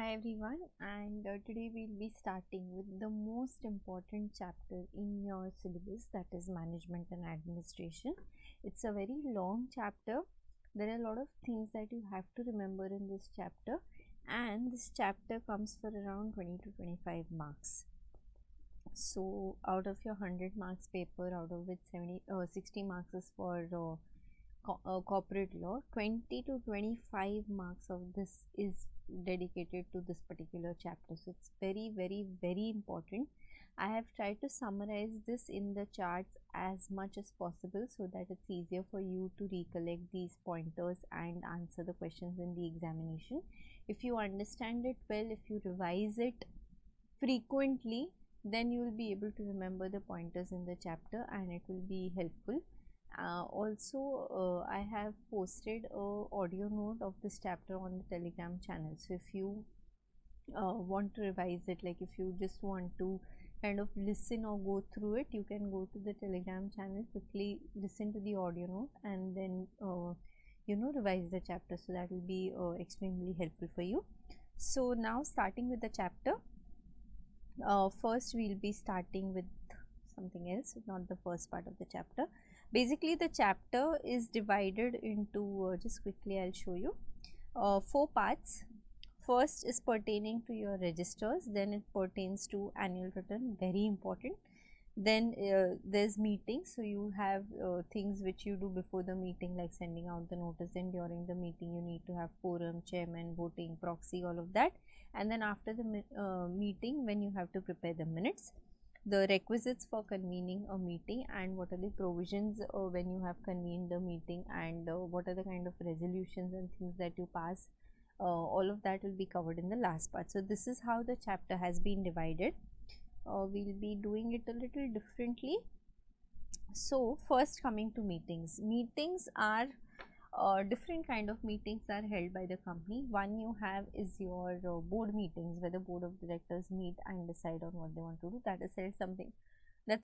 Hi everyone, and today we'll be starting with the most important chapter in your syllabus, that is management and administration. It's a very long chapter. There are a lot of things that you have to remember in this chapter, and this chapter comes for around 20 to 25 marks. So out of your 100 marks paper, out of which 60 marks is for corporate law, 20 to 25 marks of this is dedicated to this particular chapter. So it's very important. I have tried to summarize this in the charts as much as possible so that it's easier for you to recollect these pointers and answer the questions in the examination. If you understand it well, if you revise it frequently, then you will be able to remember the pointers in the chapter and it will be helpful. I have posted a audio note of this chapter on the Telegram channel. So if you want to revise it, like if you just want to kind of listen or go through it, you can go to the Telegram channel, quickly listen to the audio note and then revise the chapter. So that will be extremely helpful for you. So now starting with the chapter, first we'll be starting with something else, not the first part of the chapter. Basically the chapter is divided into just quickly I'll show you 4 parts. First is pertaining to your registers, then it pertains to annual return, very important. Then there's meetings, so you have things which you do before the meeting, like sending out the notice, and during the meeting you need to have quorum, chairman, voting, proxy, all of that. And then after the meeting, when you have to prepare the minutes, the requisites for convening a meeting, and what are the provisions when you have convened the meeting, and what are the kind of resolutions and things that you pass. All of that will be covered in the last part. So this is how the chapter has been divided. We'll be doing it a little differently. So first, coming to meetings. Meetings are different kind of meetings are held by the company. One you have is your board meetings, where the board of directors meet and decide on what they want to do. That is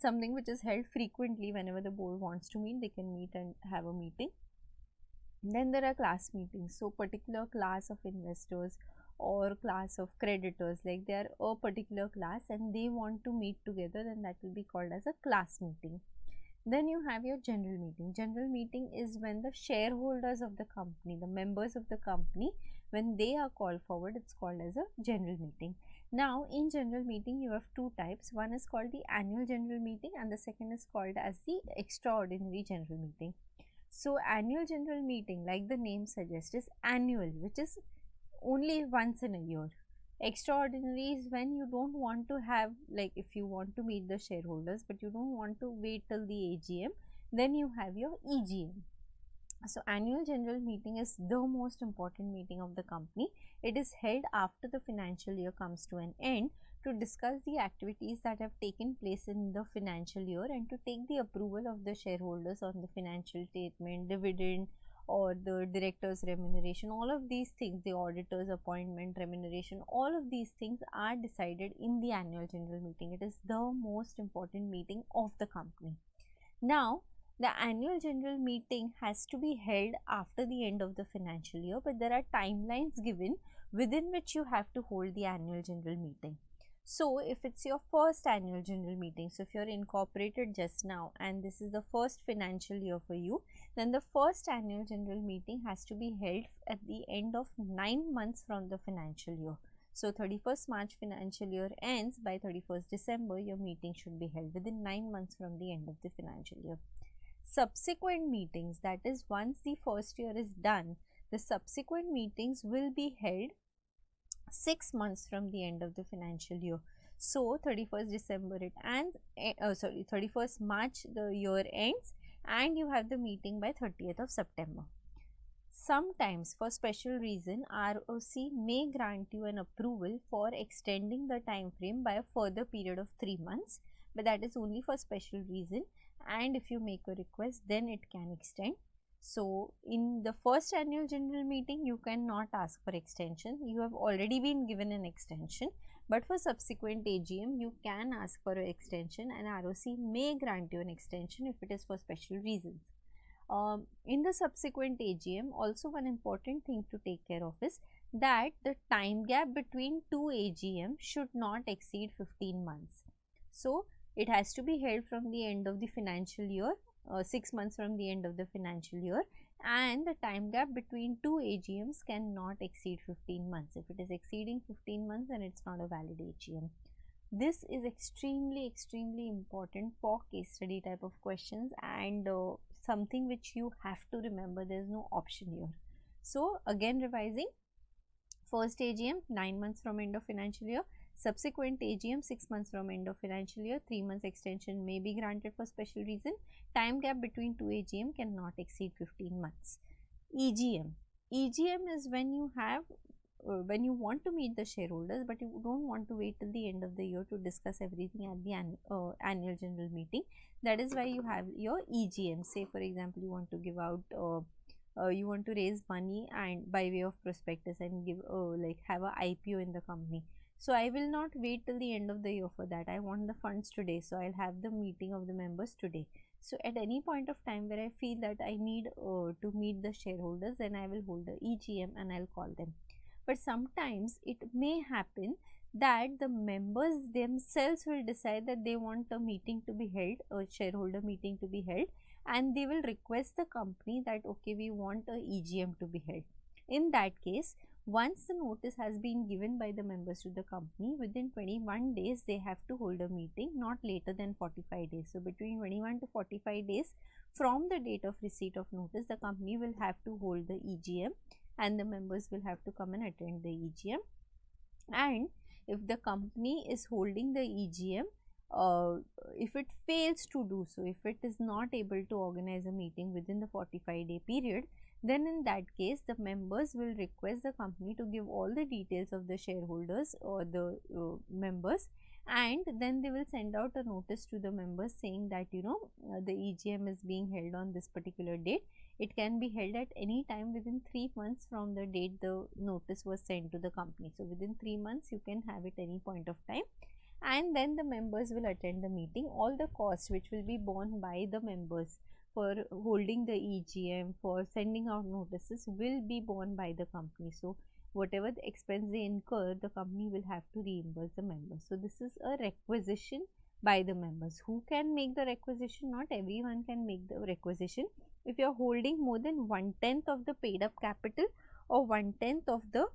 something which is held frequently. Whenever the board wants to meet, they can meet and have a meeting. Then there are class meetings. So particular class of investors or class of creditors, like they are a particular class and they want to meet together, then that will be called as a class meeting. Then you have your general meeting. General meeting is when the shareholders of the company, the members of the company, when they are called forward, it's called as a general meeting. Now in general meeting you have two types. One is called the annual general meeting and the second is called as the extraordinary general meeting. So annual general meeting, like the name suggests, is annual, which is only once in a year. Extraordinary is when you don't want to have, like if you want to meet the shareholders but you don't want to wait till the AGM, then you have your EGM. So annual general meeting is the most important meeting of the company. It is held after the financial year comes to an end to discuss the activities that have taken place in the financial year and to take the approval of the shareholders on the financial statement, dividend, or the director's remuneration. All of these things, the auditor's appointment, remuneration, all of these things are decided in the annual general meeting. It is the most important meeting of the company. Now the annual general meeting has to be held after the end of the financial year, but there are timelines given within which you have to hold the annual general meeting. So if it's your first annual general meeting, so if you're incorporated just now and this is the first financial year for you, then the first annual general meeting has to be held at the end of 9 months from the financial year. So 31st March financial year ends, by 31st December your meeting should be held within 9 months from the end of the financial year. Subsequent meetings, that is once the first year is done, the subsequent meetings will be held 6 months from the end of the financial year. So 31st December it ends, 31st March the year ends and you have the meeting by 30th of September. Sometimes for special reason ROC may grant you an approval for extending the time frame by a further period of 3 months, but that is only for special reason, and if you make a request then it can extend. So in the first annual general meeting you cannot ask for extension, you have already been given an extension, but for subsequent AGM you can ask for an extension and ROC may grant you an extension if it is for special reasons. In the subsequent AGM, also one important thing to take care of is that the time gap between two AGM should not exceed 15 months. So it has to be held from the end of the financial year, 6 months from the end of the financial year, and the time gap between two AGMs cannot exceed 15 months. If it is exceeding 15 months, then it's not a valid AGM. This is extremely important for case study type of questions, and something which you have to remember. There is no option here. So again revising, first AGM 9 months from end of financial year, subsequent AGM 6 months from end of financial year, 3 months extension may be granted for special reason. Time gap between two AGM cannot exceed 15 months. EGM. EGM is when you have when you want to meet the shareholders, but you don't want to wait till the end of the year to discuss everything at the annual general meeting. That is why you have your EGM. Say for example, you want to give out you want to raise money and by way of prospectus and give like have a IPO in the company. So I will not wait till the end of the year for that. I want the funds today, so I'll have the meeting of the members today. So at any point of time where I feel that I need to meet the shareholders, then I will hold the EGM and I'll call them. But sometimes it may happen that the members themselves will decide that they want a meeting to be held, a shareholder meeting to be held, and they will request the company that okay, we want a EGM to be held. In that case, once the notice has been given by the members to the company, within 21 days they have to hold a meeting, not later than 45 days. So between 21 to 45 days from the date of receipt of notice, the company will have to hold the EGM and the members will have to come and attend the EGM. And if the company is holding the EGM, if it fails to do so, if it is not able to organize a meeting within the 45-day period, then in that case the members will request the company to give all the details of the shareholders or the members, and then they will send out a notice to the members saying that the EGM is being held on this particular date. It can be held at any time within 3 months from the date the notice was sent to the company. So within 3 months you can have it any point of time, and then the members will attend the meeting. All the costs which will be borne by the members for holding the EGM, for sending out notices, will be borne by the company. So whatever the expense they incur, the company will have to reimburse the members. So this is a requisition by the members. Who can make the requisition? Not everyone can make the requisition. If you are holding more than 1/10 of the paid up capital or 1/10 of the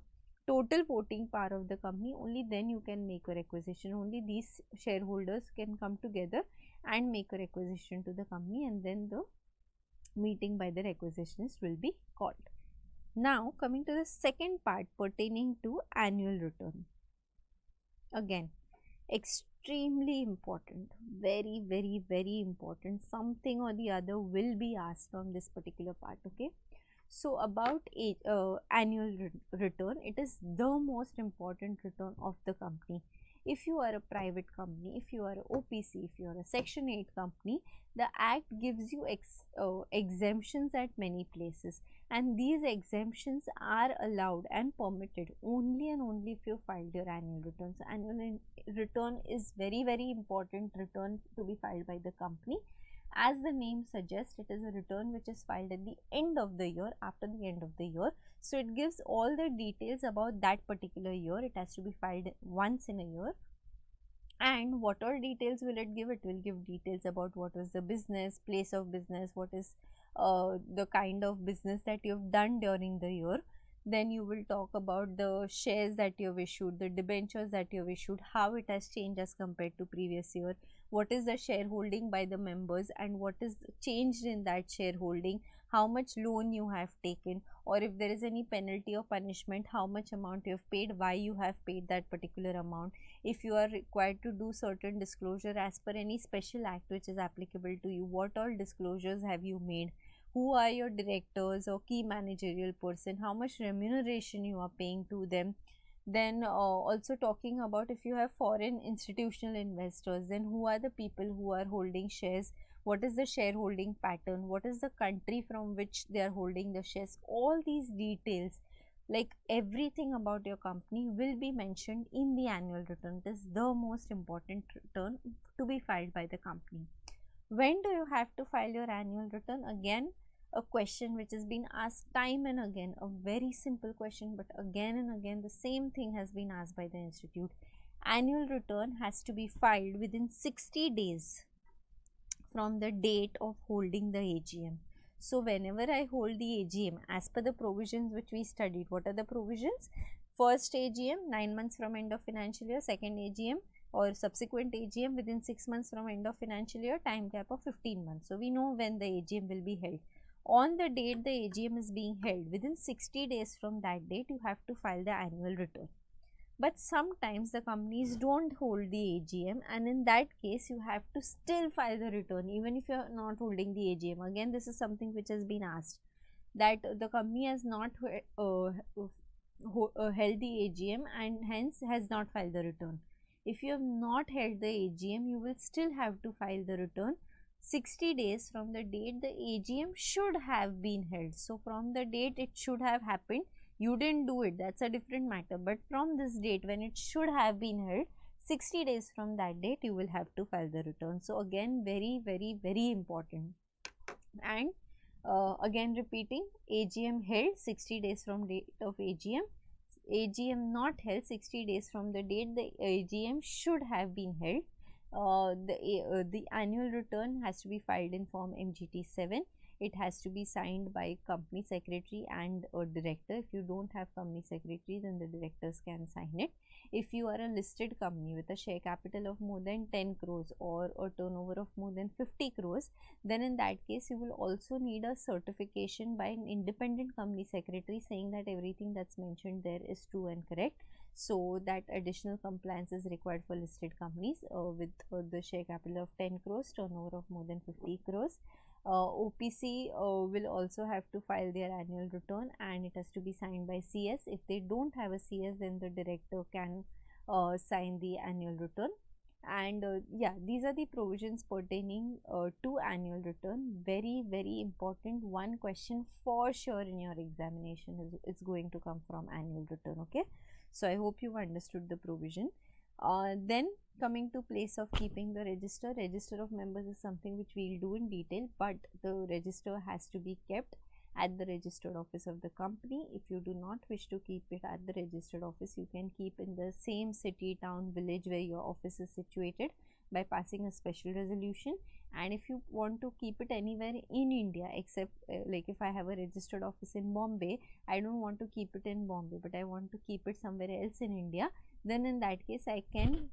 total voting power of the company, only then you can make a requisition. Only these shareholders can come together and make a requisition to the company, and then the meeting by the requisitionist will be called. Now coming to the second part pertaining to annual return. Again, extremely important, very important. Something or the other will be asked on this particular part. Okay, so about annual return, it is the most important return of the company. If you are a private company, if you are a OPC, if you are a section 8 company, the act gives you exemptions at many places, and these exemptions are allowed and permitted only and only if you filed your annual return. So annual return is very important return to be filed by the company. As the name suggests, it is a return which is filed at the end of the year, after the end of the year. So it gives all the details about that particular year. It has to be filed once in a year. And what all details will it give? It will give details about what was the business, place of business, what is the kind of business that you have done during the year. Then you will talk about the shares that you have issued, the debentures that you have issued, how it has changed as compared to previous year, what is the shareholding by the members and what is changed in that shareholding, how much loan you have taken, or if there is any penalty or punishment, how much amount you have paid, why you have paid that particular amount, if you are required to do certain disclosure as per any special act which is applicable to you, what all disclosures have you made, who are your directors or key managerial person, how much remuneration you are paying to them. Then also talking about if you have foreign institutional investors, then who are the people who are holding shares, what is the shareholding pattern, what is the country from which they are holding the shares. All these details, like everything about your company, will be mentioned in the annual return. It is the most important return to be filed by the company. When do you have to file your annual return? Again, a question which has been asked time and again, a very simple question, but again and again the same thing has been asked by the institute. Annual return has to be filed within 60 days from the date of holding the AGM. So whenever I hold the AGM, as per the provisions which we studied, what are the provisions? First AGM 9 months from end of financial year, second AGM or subsequent AGM within 6 months from end of financial year, time gap of 15 months. So we know when the AGM will be held. On the date the AGM is being held, within 60 days from that date, you have to file the annual return. But sometimes the companies don't hold the AGM, and in that case you have to still file the return even if you are not holding the AGM. Again, this is something which has been asked, that the company has not held the AGM and hence has not filed the return. If you have not held the AGM, you will still have to file the return 60 days from the date the AGM should have been held. So from the date it should have happened, you didn't do it, that's a different matter, but from this date when it should have been held, 60 days from that date you will have to file the return. So again, very important. And again repeating, AGM held 60 days from date of AGM, AGM not held 60 days from the date the AGM should have been held. The annual return has to be filed in form MGT 7. It has to be signed by company secretary and a director. If you don't have company secretary, then the directors can sign it. If you are a listed company with a share capital of more than 10 crores or a turnover of more than 50 crores, then in that case you will also need a certification by an independent company secretary saying that everything that's mentioned there is true and correct. So that additional compliance is required for listed companies with the share capital of 10 crores, turnover of more than 50 crores. OPC will also have to file their annual return, and it has to be signed by CS. If they don't have a CS, then the director can sign the annual return. And yeah, these are the provisions pertaining to annual return. Very important. One question for sure in your examination is it's going to come from annual return. Okay, so I hope you've understood the provision. Then coming to place of keeping the register. Register of members is something which we'll do in detail, but the register has to be kept at the registered office of the company. If you do not wish to keep it at the registered office, you can keep in the same city, town, village where your office is situated by passing a special resolution. And if you want to keep it anywhere in India, except like if I have a registered office in Bombay, I don't want to keep it in Bombay, but I want to keep it somewhere else in India, then in that case I can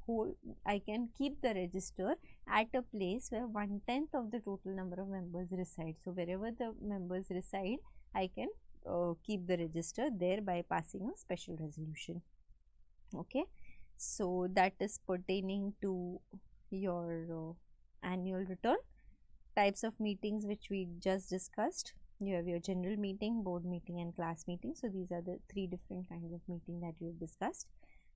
keep the register at a place where 1/10 of the total number of members reside. So wherever the members reside, I can keep the register there by passing a special resolution. Okay, so that is pertaining to your annual return. Types of meetings which we just discussed. You have your general meeting, board meeting and class meeting. So these are the three different kinds of meeting that we have discussed.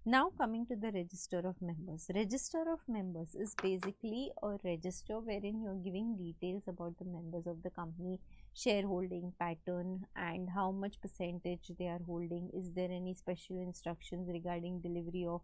Now coming to the register of members. Register of members is basically a register wherein you are giving details about the members of the company, shareholding pattern and how much percentage they are holding. Is there any special instructions regarding delivery of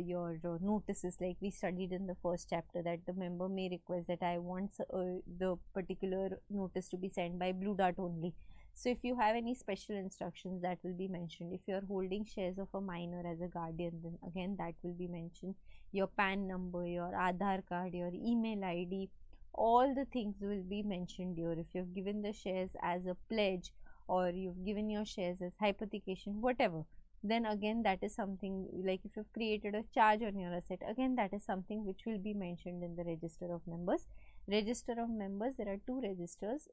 your notices, like we studied in the first chapter, that the member may request that I want the particular notice to be sent by Blue Dart only. So if you have any special instructions, that will be mentioned. If you are holding shares of a minor as a guardian, then again that will be mentioned. Your PAN number, your Aadhaar card, your email ID, all the things will be mentioned here. If you have given the shares as a pledge or you've given your shares as hypothecation, whatever, then again that is something, like if you've created a charge on your asset, again that is something which will be mentioned in the register of members. Register of members, there are two registers.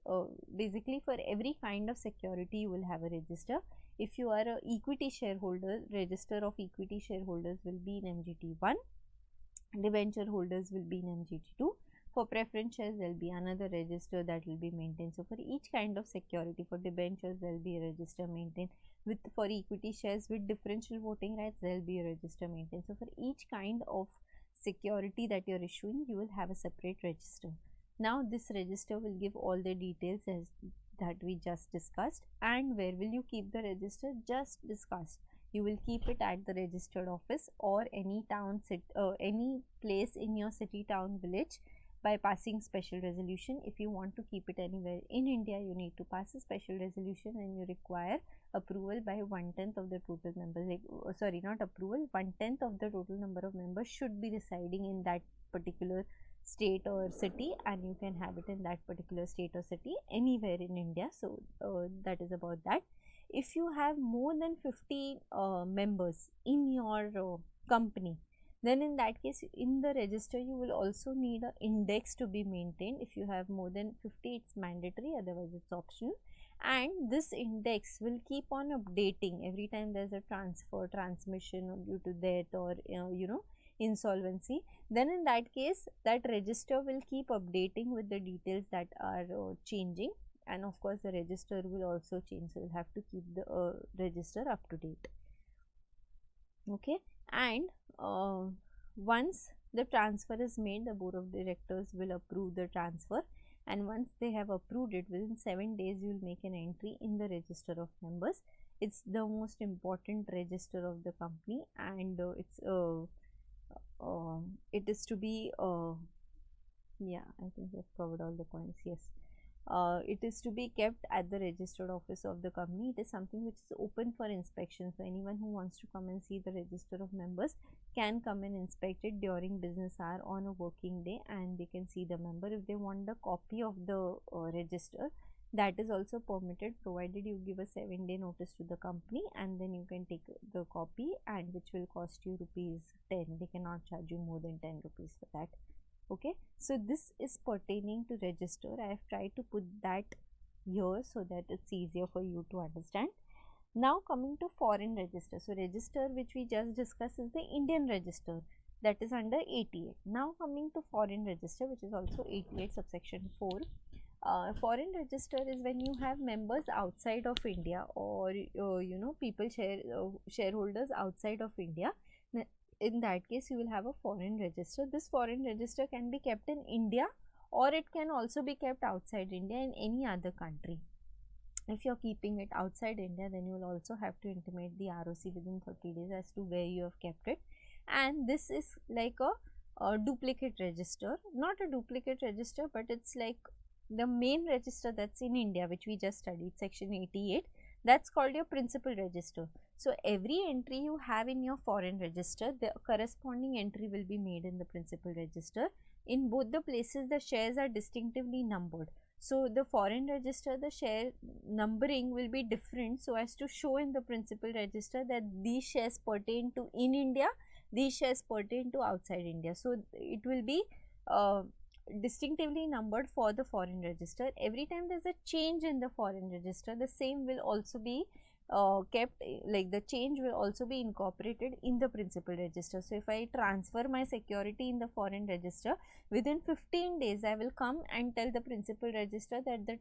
Basically for every kind of security you will have a register. If you are a equity shareholder, register of equity shareholders will be in MGT 1, debenture holders will be in MGT 2. For preference shares, there will be another register that will be maintained. So for each kind of security, for debentures there will be a register maintained. For equity shares with differential voting rights, there will be a register maintained. So for each kind of security that you are issuing, you will have a separate register. Now this register will give all the details as that we just discussed. And where will you keep the register? Just discussed. You will keep it at the registered office or any town, any place in your city, town, village by passing special resolution. If you want to keep it anywhere in India, you need to pass a special resolution and you require approval by 1/10 of the total members. Like, sorry, not approval, 1/10 of the total number of members should be residing in that particular state or city, and you can have it in that particular state or city anywhere in India. So that is about that. If you have more than 50 members in your company, then in that case in the register you will also need an index to be maintained. If you have more than 50, it's mandatory, otherwise it's optional. And this index will keep on updating every time there's a transfer, transmission, or due to death, or insolvency. Then in that case, that register will keep updating with the details that are changing, and of course the register will also change, so you'll have to keep the register up to date. Okay. And once the transfer is made, the board of directors will approve the transfer, and once they have approved it, within 7 days you will make an entry in the register of members. It's the most important register of the company, and it is to be yeah, I think we have covered all the points. Yes, it is to be kept at the registered office of the company. It is something which is open for inspection, so anyone who wants to come and see the register of members can come and inspect it during business hour on a working day, and they can see the member. If they want the copy of the register, that is also permitted, provided you give a 7-day notice to the company, and then you can take the copy, and which will cost you ₹10. They cannot charge you more than ₹10 for that. Okay, so this is pertaining to register. I have tried to put that here so that it's easier for you to understand. Now coming to foreign register. So register which we just discussed is the Indian register, that is under 88. Now coming to foreign register, which is also 88 subsection 4. Foreign register is when you have members outside of India, or people shareholders outside of India. In that case you will have a foreign register. This foreign register can be kept in India, or it can also be kept outside India in any other country. If you are keeping it outside India, then you will also have to intimate the ROC within 30 days as to where you have kept it. And this is like a duplicate register, not a duplicate register, but it's like the main register that's in India, which we just studied, section 88, that's called your principal register. So every entry you have in your foreign register, the corresponding entry will be made in the principal register. In both the places, the shares are distinctively numbered. So the foreign register, the share numbering will be different, so as to show in the principal register that these shares pertain to in India, these shares pertain to outside India. So it will be distinctively numbered for the foreign register. Every time there is a change in the foreign register, the same will also be kept, like the change will also be incorporated in the principal register. So if I transfer my security in the foreign register, within 15 days I will come and tell the principal register that the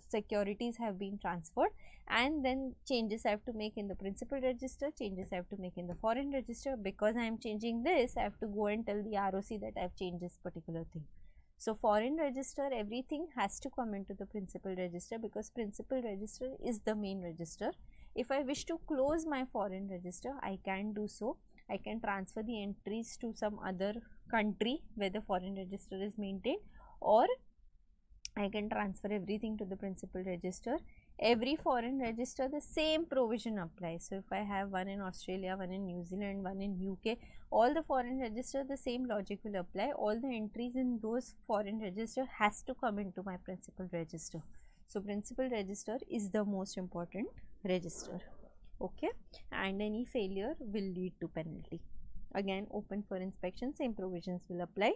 securities have been transferred, and then changes I have to make in the principal register, changes I have to make in the foreign register. Because I am changing this, I have to go and tell the ROC that I have changed this particular thing. So foreign register, everything has to come into the principal register, because principal register is the main register. If I wish to close my foreign register, I can do so. I can transfer the entries to some other country where the foreign register is maintained, or I can transfer everything to the principal register. Every foreign register, the same provision applies. So if I have one in Australia, one in New Zealand, one in UK, all the foreign register, the same logic will apply. All the entries in those foreign register has to come into my principal register. So principal register is the most important register. Okay, and any failure will lead to penalty. Again, open for inspection, same provisions will apply.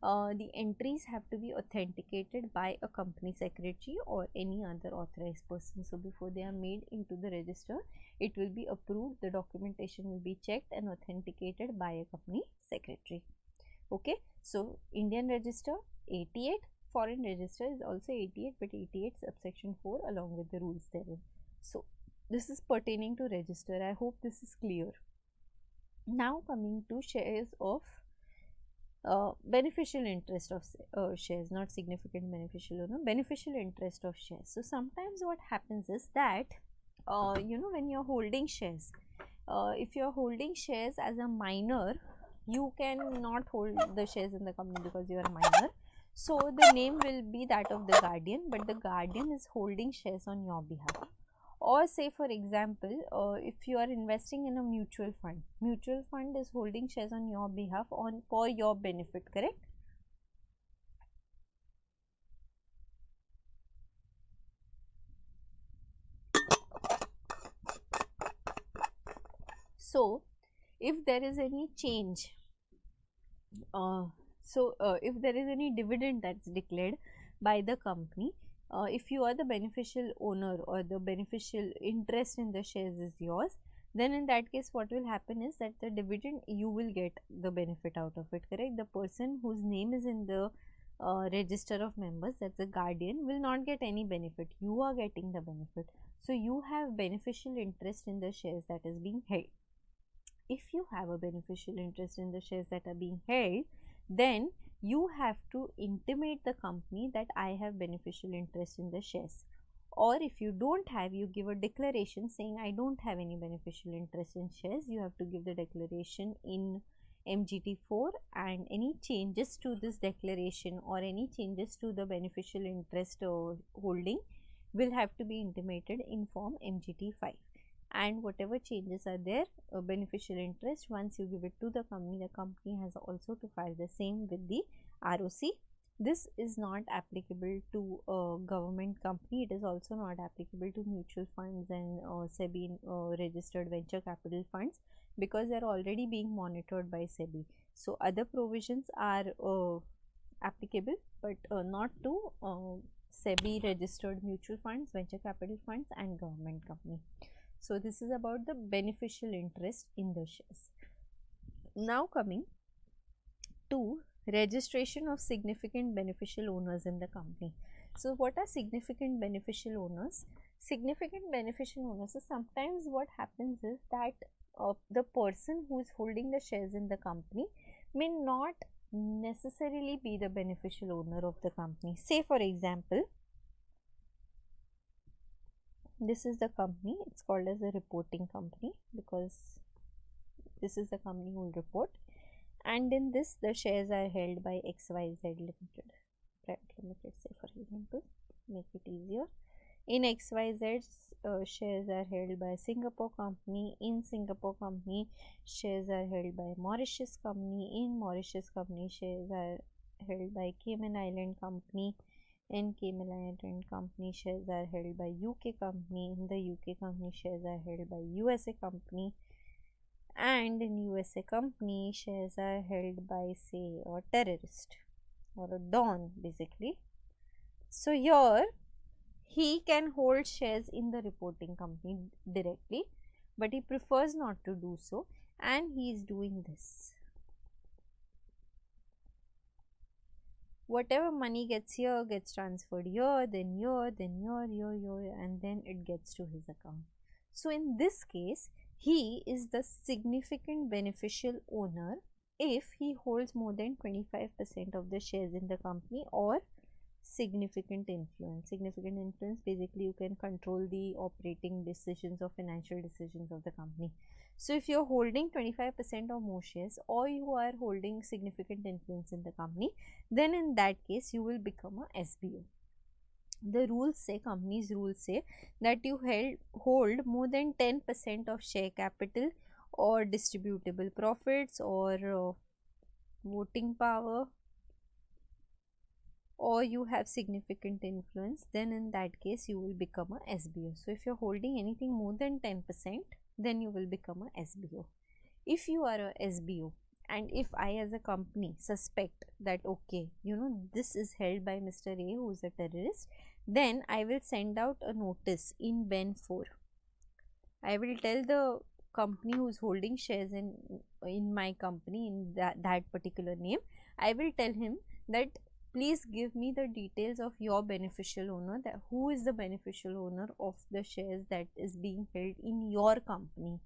The entries have to be authenticated by a company secretary or any other authorized person. So before they are made into the register, it will be approved, the documentation will be checked and authenticated by a company secretary. Okay, so Indian register 88, foreign register is also 88, but 88 subsection 4 along with the rules therein. So this is pertaining to register. I hope this is clear. Now coming to shares of beneficial interest of shares, not significant beneficial owner, beneficial interest of shares. So sometimes what happens is that when you're holding shares, if you're holding shares as a minor, you cannot hold the shares in the company because you are a minor. So the name will be that of the guardian, but the guardian is holding shares on your behalf. Or say for example, if you are investing in a mutual fund is holding shares on your behalf on for your benefit, correct? So if there is any change, uh, if there is any dividend that's declared by the company, if you are the beneficial owner or the beneficial interest in the shares is yours, then in that case what will happen is that the dividend you will get the benefit out of it, correct? The person whose name is in the register of members, that's a guardian, will not get any benefit. You are getting the benefit. So you have beneficial interest in the shares that is being held. If you have a beneficial interest in the shares that are being held, then you have to intimate the company that I have beneficial interest in the shares. Or if you don't have, you give a declaration saying I don't have any beneficial interest in shares. You have to give the declaration in MGT4, and any changes to this declaration or any changes to the beneficial interest holding will have to be intimated in form MGT5. And whatever changes are there, beneficial interest, once you give it to the company has also to file the same with the ROC. This is not applicable to a government company. It is also not applicable to mutual funds and SEBI registered venture capital funds, because they are already being monitored by SEBI. So other provisions are applicable, but not to SEBI registered mutual funds, venture capital funds and government company. So this is about the beneficial interest in the shares. Now coming to registration of significant beneficial owners in the company. So what are significant beneficial owners? Significant beneficial owners, so sometimes what happens is that the person who is holding the shares in the company may not necessarily be the beneficial owner of the company. Say for example, this is the company, it's called as a reporting company because this is the company who will report, and in this the shares are held by XYZ Limited, private limited, say for example, make it easier. In XYZ, shares are held by Singapore company. In Singapore company, shares are held by Mauritius company. In Mauritius company, shares are held by Cayman Island company. In Cayman Island company, shares are held by UK company. In the UK company, shares are held by USA company. And in USA company, shares are held by, say, a terrorist or a don basically. So here he can hold shares in the reporting company directly, but he prefers not to do so, and he is doing this. Whatever money gets here gets transferred here, then here, then here, and then it gets to his account. So in this case, he is the significant beneficial owner if he holds more than 25% of the shares in the company, or significant influence. Significant influence, basically you can control the operating decisions or financial decisions of the company. So if you're holding 25% or more shares, or you are holding significant influence in the company, then in that case you will become a SBO. The rules say, companies rules say, that you hold more than 10% of share capital or distributable profits or voting power, or you have significant influence, then in that case you will become a SBO. So if you're holding anything more than 10%, then you will become a SBO. If you are a SBO, and if I as a company suspect that okay, this is held by Mr. A who is a terrorist, then I will send out a notice in Ben 4. I will tell the company who is holding shares in my company, in that particular name, I will tell him that please give me the details of your beneficial owner, that who is the beneficial owner of the shares that is being held in your company,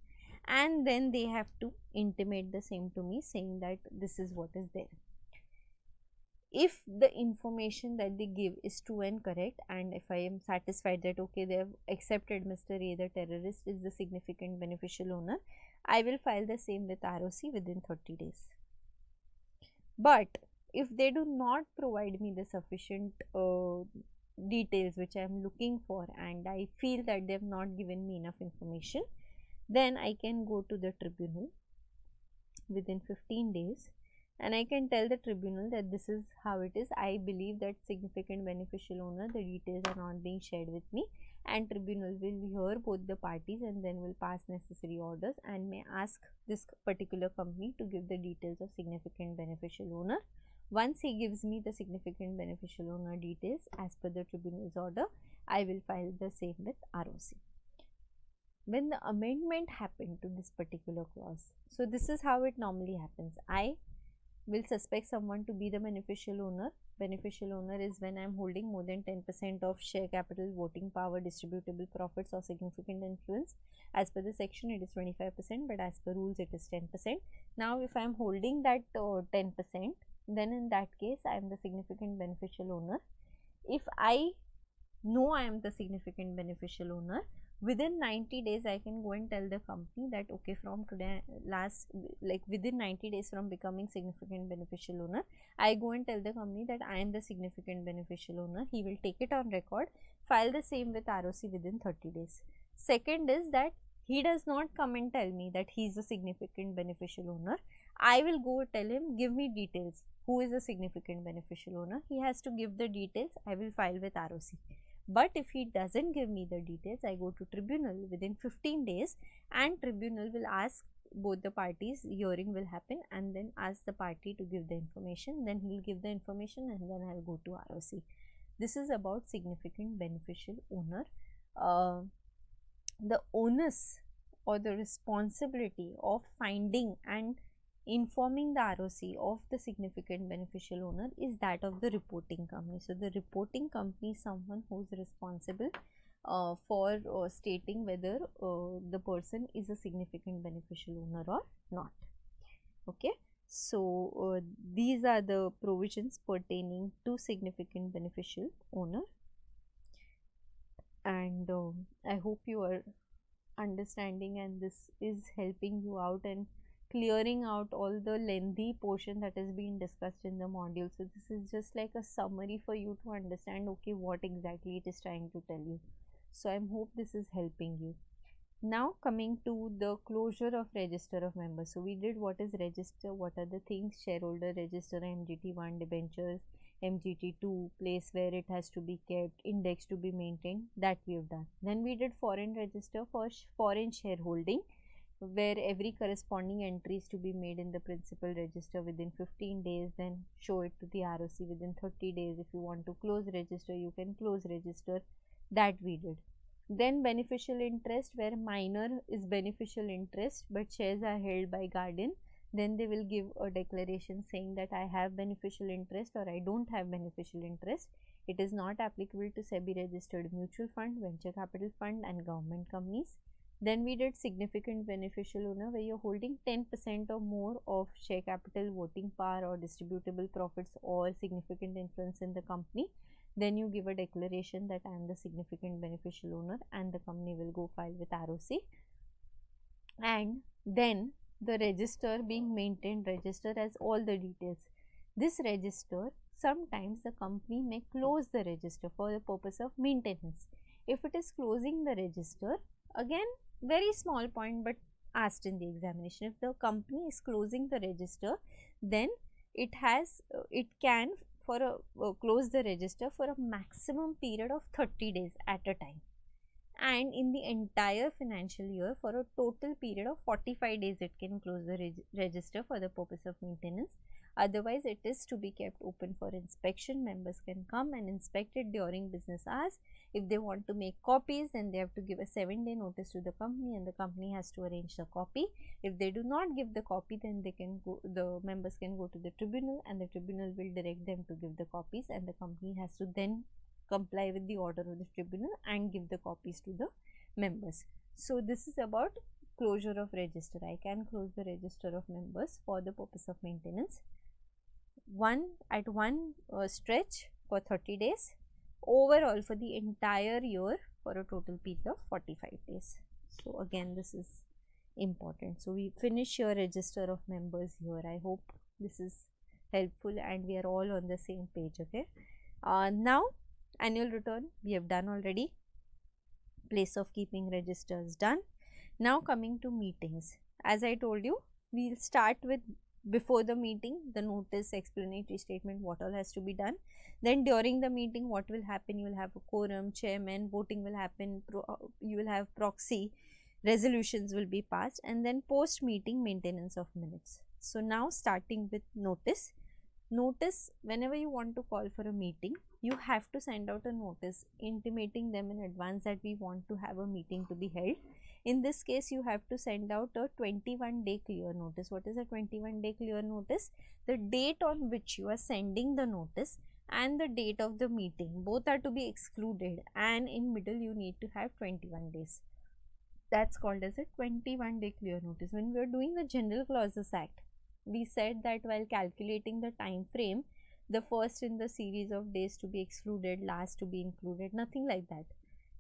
and then they have to intimate the same to me saying that this is what is there. If the information that they give is true and correct, and if I am satisfied that okay, they have accepted Mr. A, the terrorist, is the significant beneficial owner, I will file the same with ROC within 30 days. But if they do not provide me the sufficient details which I am looking for, and I feel that they have not given me enough information, then I can go to the tribunal within 15 days, and I can tell the tribunal that this is how it is. I believe that significant beneficial owner, the details are not being shared with me, and tribunal will hear both the parties and then will pass necessary orders and may ask this particular company to give the details of significant beneficial owner. Once he gives me the significant beneficial owner details as per the tribunal's order, I will file the same with ROC. When the amendment happened to this particular clause, so this is how it normally happens. I will suspect someone to be the beneficial owner. Beneficial owner is when I am holding more than 10% of share capital, voting power, distributable profits or significant influence. As per the section it is 25%, but as per rules it is 10%. Now if I am holding that 10%, then in that case I am the significant beneficial owner. If I know I am the significant beneficial owner, within 90 days I can go and tell the company that okay, from today, like within 90 days from becoming significant beneficial owner, I go and tell the company that I am the significant beneficial owner. He will take it on record, file the same with ROC within 30 days. Second is that he does not come and tell me that he is a significant beneficial owner. I will go tell him, give me details, who is a significant beneficial owner. He has to give the details, I will file with ROC. But if he doesn't give me the details, I go to tribunal within 15 days, and tribunal will ask both the parties, hearing will happen, and then ask the party to give the information. Then he will give the information, and then I will go to ROC. This is about significant beneficial owner. The onus or the responsibility of finding and informing the ROC of the significant beneficial owner is that of the reporting company. So, the reporting company is someone who is responsible for stating whether the person is a significant beneficial owner or not. Okay. So, these are the provisions pertaining to significant beneficial owner, and I hope you are understanding and this is helping you out and clearing out all the lengthy portion that has been discussed in the module. So this is just like a summary for you to understand okay what exactly it is trying to tell you. So I hope this is helping you. Now coming to the closure of register of members. So we did what is register, what are the things, shareholder register, MGT1 debentures, MGT2, place where it has to be kept, index to be maintained, that we have done. Then we did foreign register for foreign shareholding, where every corresponding entry is to be made in the principal register within 15 days, then show it to the ROC within 30 days. If you want to close register, you can close register, that we did. Then beneficial interest, where minor is beneficial interest but shares are held by guardian, then they will give a declaration saying that I have beneficial interest or I don't have beneficial interest. It is not applicable to SEBI registered mutual fund, venture capital fund and government companies. Then we did significant beneficial owner, where you're holding 10% or more of share capital, voting power or distributable profits or significant influence in the company. Then you give a declaration that I am the significant beneficial owner, and the company will go file with ROC. And then the register being maintained, register has all the details. This register, sometimes the company may close the register for the purpose of maintenance. If it is closing the register, again very small point but asked in the examination, if the company is closing the register, then it can close the register for a maximum period of 30 days at a time, and in the entire financial year for a total period of 45 days it can close the register for the purpose of maintenance. Otherwise it is to be kept open for inspection. Members can come and inspect it during business hours. If they want to make copies, then they have to give a 7-day notice to the company, and the company has to arrange the copy. If they do not give the copy, then the members can go to the tribunal, and the tribunal will direct them to give the copies, and the company has to then comply with the order of the tribunal and give the copies to the members. So this is about closure of register. I can close the register of members for the purpose of maintenance. One stretch for 30 days, overall for the entire year for a total period of 45 days. So again this is important. So we finish your register of members here. I hope this is helpful and we are all on the same page. Okay. Now, annual return we have done already. Place of keeping registers done. Now coming to meetings. As I told you, we'll start with before the meeting, the notice, explanatory statement, what all has to be done. Then during the meeting, what will happen? You will have a quorum, chairman, voting will happen, you will have proxy, resolutions will be passed, and then post meeting maintenance of minutes. So now starting with notice. Notice, whenever you want to call for a meeting, you have to send out a notice intimating them in advance that we want to have a meeting to be held. In this case, you have to send out a 21-day clear notice. What is a 21-day clear notice? The date on which you are sending the notice and the date of the meeting, both are to be excluded, and in middle you need to have 21 days. That's called as a 21-day clear notice. When we are doing the General Clauses Act, we said that while calculating the time frame, the first in the series of days to be excluded, last to be included, nothing like that.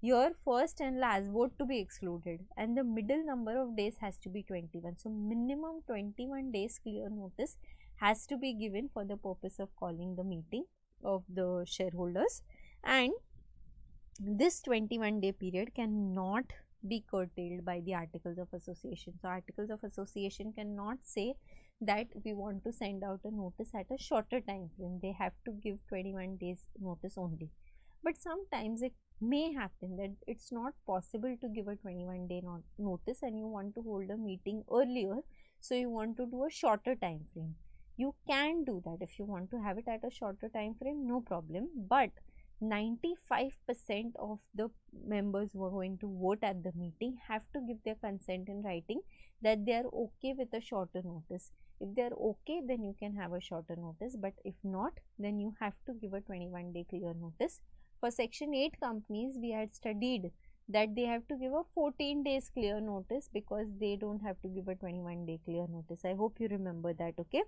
Your first and last both to be excluded, and the middle number of days has to be 21. So minimum 21 days clear notice has to be given for the purpose of calling the meeting of the shareholders, and this 21-day period cannot be curtailed by the Articles of Association. So Articles of Association cannot say that we want to send out a notice at a shorter time frame. They have to give 21 days notice only. But sometimes it may happen that it's not possible to give a 21-day notice and you want to hold a meeting earlier, so you want to do a shorter time frame. You can do that if you want to have it at a shorter time frame, no problem. But 95% of the members who are going to vote at the meeting have to give their consent in writing that they are okay with a shorter notice. If they are okay, then you can have a shorter notice, but if not, then you have to give a 21-day clear notice. For Section 8 companies, we had studied that they have to give a 14 days clear notice because they don't have to give a 21-day clear notice. I hope you remember that. Okay.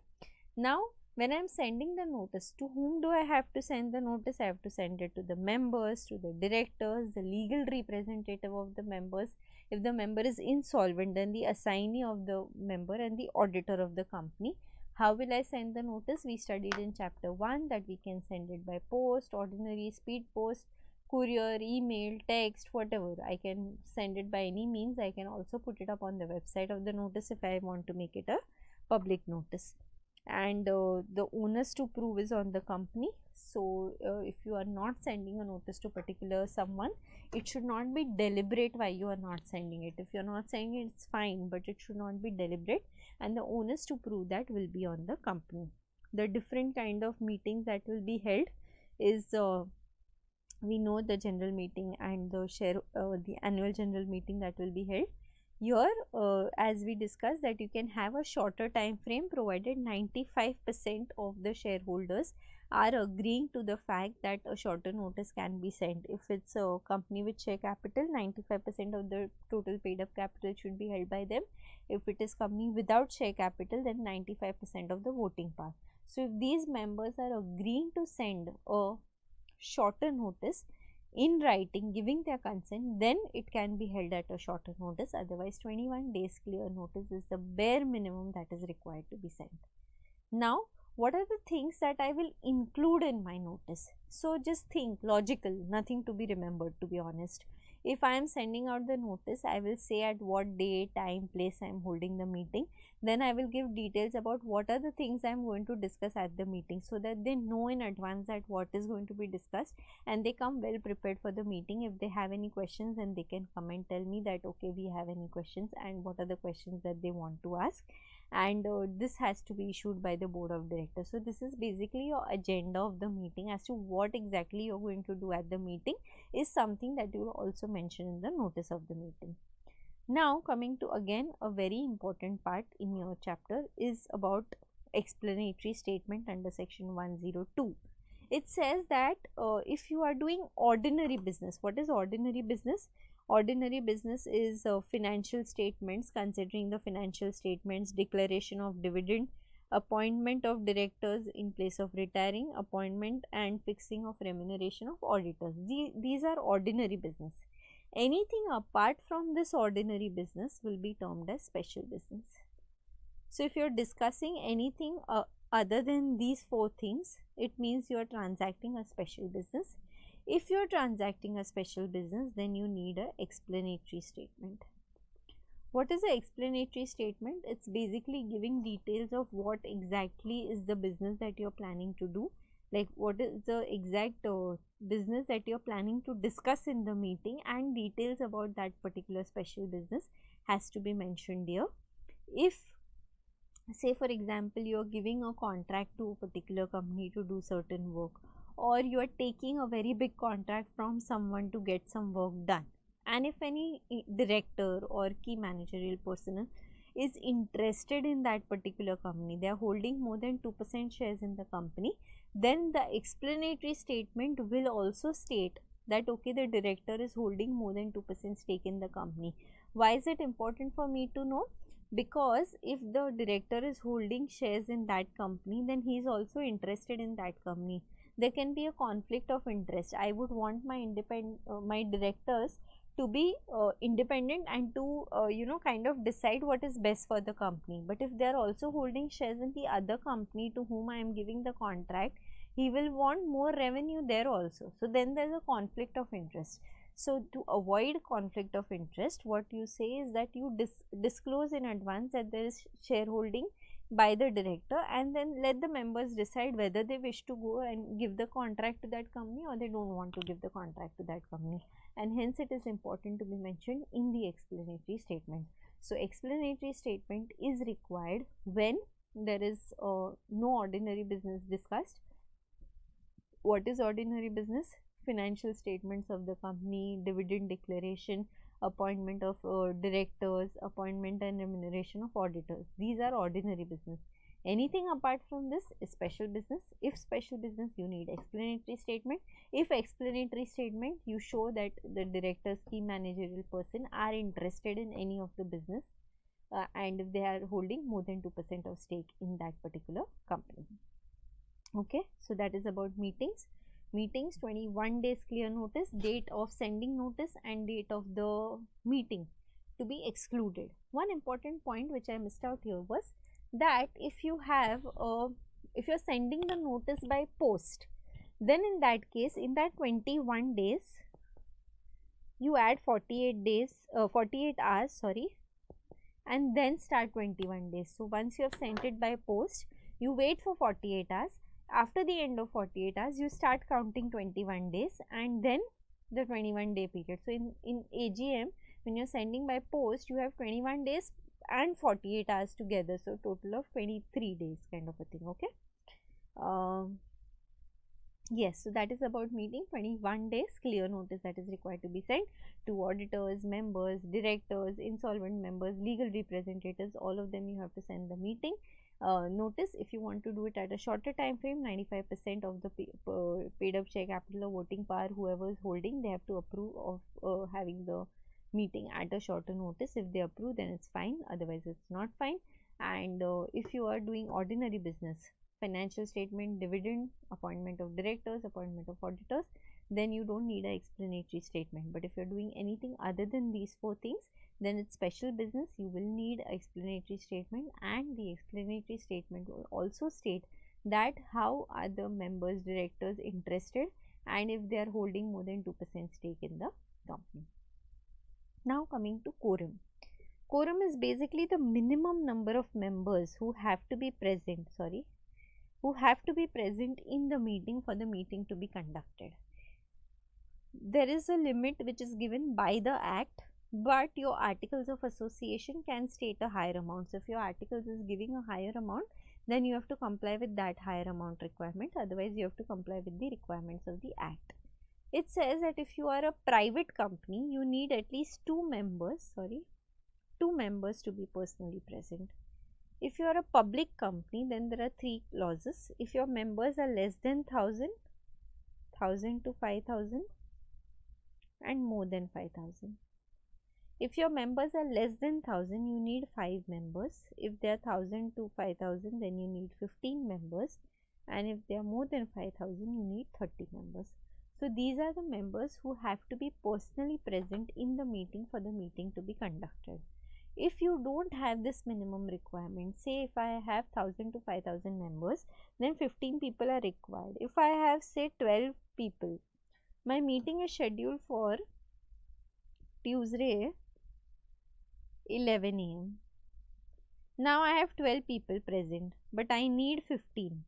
Now, when I am sending the notice, to whom do I have to send the notice? I have to send it to the members, to the directors, the legal representative of the members. If the member is insolvent, then the assignee of the member and the auditor of the company. How will I send the notice? We studied in chapter 1 that we can send it by post, ordinary, speed post, courier, email, text, whatever. I can send it by any means. I can also put it up on the website of the notice if I want to make it a public notice. And the onus to prove is on the company. So if you are not sending a notice to particular someone, it should not be deliberate why you are not sending it. If you are not sending it, it's fine, but it should not be deliberate, and the onus to prove that will be on the company. The different kind of meetings that will be held is we know the general meeting and the annual general meeting that will be held. Here, as we discussed, that you can have a shorter time frame provided 95% of the shareholders are agreeing to the fact that a shorter notice can be sent. If it's a company with share capital, 95% of the total paid up capital should be held by them. If it is company without share capital, then 95% of the voting power. So if these members are agreeing to send a shorter notice in writing, giving their consent, then it can be held at a shorter notice. Otherwise, 21 days clear notice is the bare minimum that is required to be sent. Now, what are the things that I will include in my notice? So just think logical, nothing to be remembered, to be honest. If I am sending out the notice, I will say at what day, time, place I am holding the meeting. Then I will give details about what are the things I am going to discuss at the meeting, so that they know in advance that what is going to be discussed and they come well prepared for the meeting. If they have any questions, then they can come and tell me that okay, we have any questions and what are the questions that they want to ask. And this has to be issued by the board of directors. So this is basically your agenda of the meeting. As to what exactly you're going to do at the meeting is something that you will also mention in the notice of the meeting. Now coming to again a very important part in your chapter is about explanatory statement under section 102. It says that if you are doing ordinary business, what is ordinary business? Ordinary business is financial statements, considering the financial statements, declaration of dividend, appointment of directors in place of retiring, appointment and fixing of remuneration of auditors. These are ordinary business. Anything apart from this ordinary business will be termed as special business. So if you are discussing anything other than these four things, it means you are transacting a special business. If you are transacting a special business, then you need a explanatory statement. What is an explanatory statement? It's basically giving details of what exactly is the business that you're planning to do, like what is the exact business that you're planning to discuss in the meeting, and details about that particular special business has to be mentioned here. If, say for example, you're giving a contract to a particular company to do certain work, or you are taking a very big contract from someone to get some work done, and if any director or key managerial person is interested in that particular company, they are holding more than 2% shares in the company, then the explanatory statement will also state that okay, the director is holding more than 2% stake in the company. Why is it important for me to know? Because if the director is holding shares in that company, then he is also interested in that company. There can be a conflict of interest. I would want my my directors to be independent and to kind of decide what is best for the company. But if they are also holding shares in the other company to whom I am giving the contract, he will want more revenue there also. So then there is a conflict of interest. So to avoid conflict of interest, what you say is that you disclose in advance that there is shareholding by the director, and then let the members decide whether they wish to go and give the contract to that company or they don't want to give the contract to that company. And hence it is important to be mentioned in the explanatory statement. So explanatory statement is required when there is no ordinary business discussed. What is ordinary business? Financial statements of the company, dividend declaration, appointment of directors, appointment and remuneration of auditors. These are ordinary business. Anything apart from this is special business. If special business, you need explanatory statement. If explanatory statement, you show that the directors, key managerial person are interested in any of the business and if they are holding more than 2% of stake in that particular company. Okay, so that is about meetings. Meetings, 21 days clear notice, date of sending notice and date of the meeting to be excluded. One important point which I missed out here was that if you have if you're sending the notice by post, then in that case, in that 21 days, you add 48 hours, sorry, and then start 21 days. So once you have sent it by post, you wait for 48 hours. After the end of 48 hours, you start counting 21 days and then the 21-day period. So in AGM, when you're sending by post, you have 21 days and 48 hours together. So total of 23 days kind of a thing. Okay. Yes, so that is about meeting. 21 days clear notice that is required to be sent to auditors, members, directors, insolvent members, legal representatives. All of them you have to send the meeting notice. If you want to do it at a shorter time frame, 95% of the paid up share capital or voting power, whoever is holding, they have to approve of having the meeting at a shorter notice. If they approve, then it's fine, otherwise it's not fine. And if you are doing ordinary business, financial statement, dividend, appointment of directors, appointment of auditors, then you don't need an explanatory statement. But if you're doing anything other than these four things, then it's special business, you will need an explanatory statement, and the explanatory statement will also state that how are the members, directors interested, and if they are holding more than 2% stake in the company. Now coming to quorum. Quorum is basically the minimum number of members who have to be present, in the meeting for the meeting to be conducted. There is a limit which is given by the act, but your articles of association can state a higher amount. So if your articles is giving a higher amount, then you have to comply with that higher amount requirement. Otherwise, you have to comply with the requirements of the act. It says that if you are a private company, you need at least two members to be personally present. If you are a public company, then there are three clauses. If your members are less than 1000 to 5000 and more than 5000. If your members are less than 1000, you need 5 members. If they are 1000 to 5000, then you need 15 members. And if they are more than 5000, you need 30 members. So these are the members who have to be personally present in the meeting for the meeting to be conducted. If you don't have this minimum requirement, say if I have 1000 to 5000 members, then 15 people are required. If I have say 12 people, my meeting is scheduled for Tuesday 11 a.m. Now I have 12 people present, but I need 15,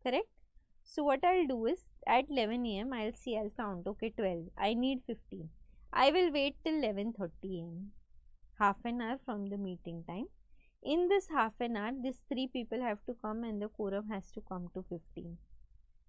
correct? So what I'll do is at 11 a.m. I'll count, okay, 12. I need 15. I will wait till 11:30 a.m. half an hour from the meeting time. In this half an hour, these 3 people have to come and the quorum has to come to 15.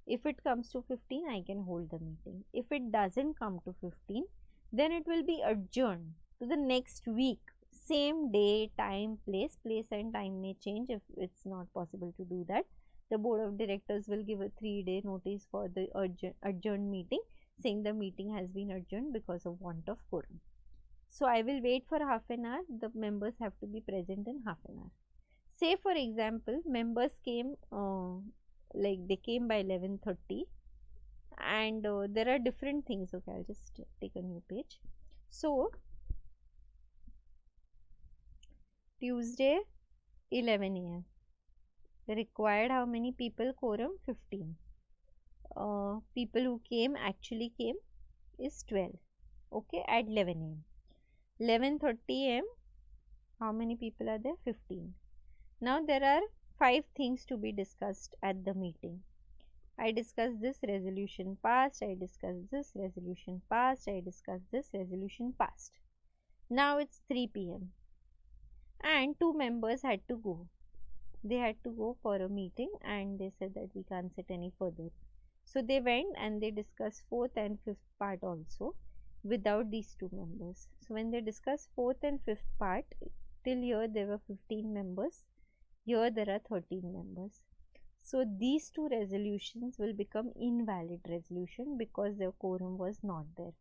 If it comes to 15, I can hold the meeting. If it doesn't come to 15, then it will be adjourned to the next week. Same day, time, place and time may change if it's not possible to do that. The board of directors will give a 3-day notice for the adjourned meeting, saying the meeting has been adjourned because of want of quorum. So I will wait for half an hour. The members have to be present in half an hour. Say for example, members came like they came by 11:30, and there are different things. Okay, I'll just take a new page. So Tuesday 11 a.m. required how many people? Quorum 15. People who came actually came is 12. Okay, at 11 a.m. 11:30 a.m. how many people are there? 15. Now there are 5 things to be discussed at the meeting. I discussed this, resolution passed. I discussed this, resolution passed. I discussed this, resolution passed. Now it's 3 p.m. and 2 members had to go. They had to go for a meeting and they said that we can't sit any further. So they went and they discussed 4th and 5th part also without these 2 members. So when they discussed 4th and 5th part, till here there were 15 members. Here there are 13 members. So these 2 resolutions will become invalid resolution because their quorum was not there.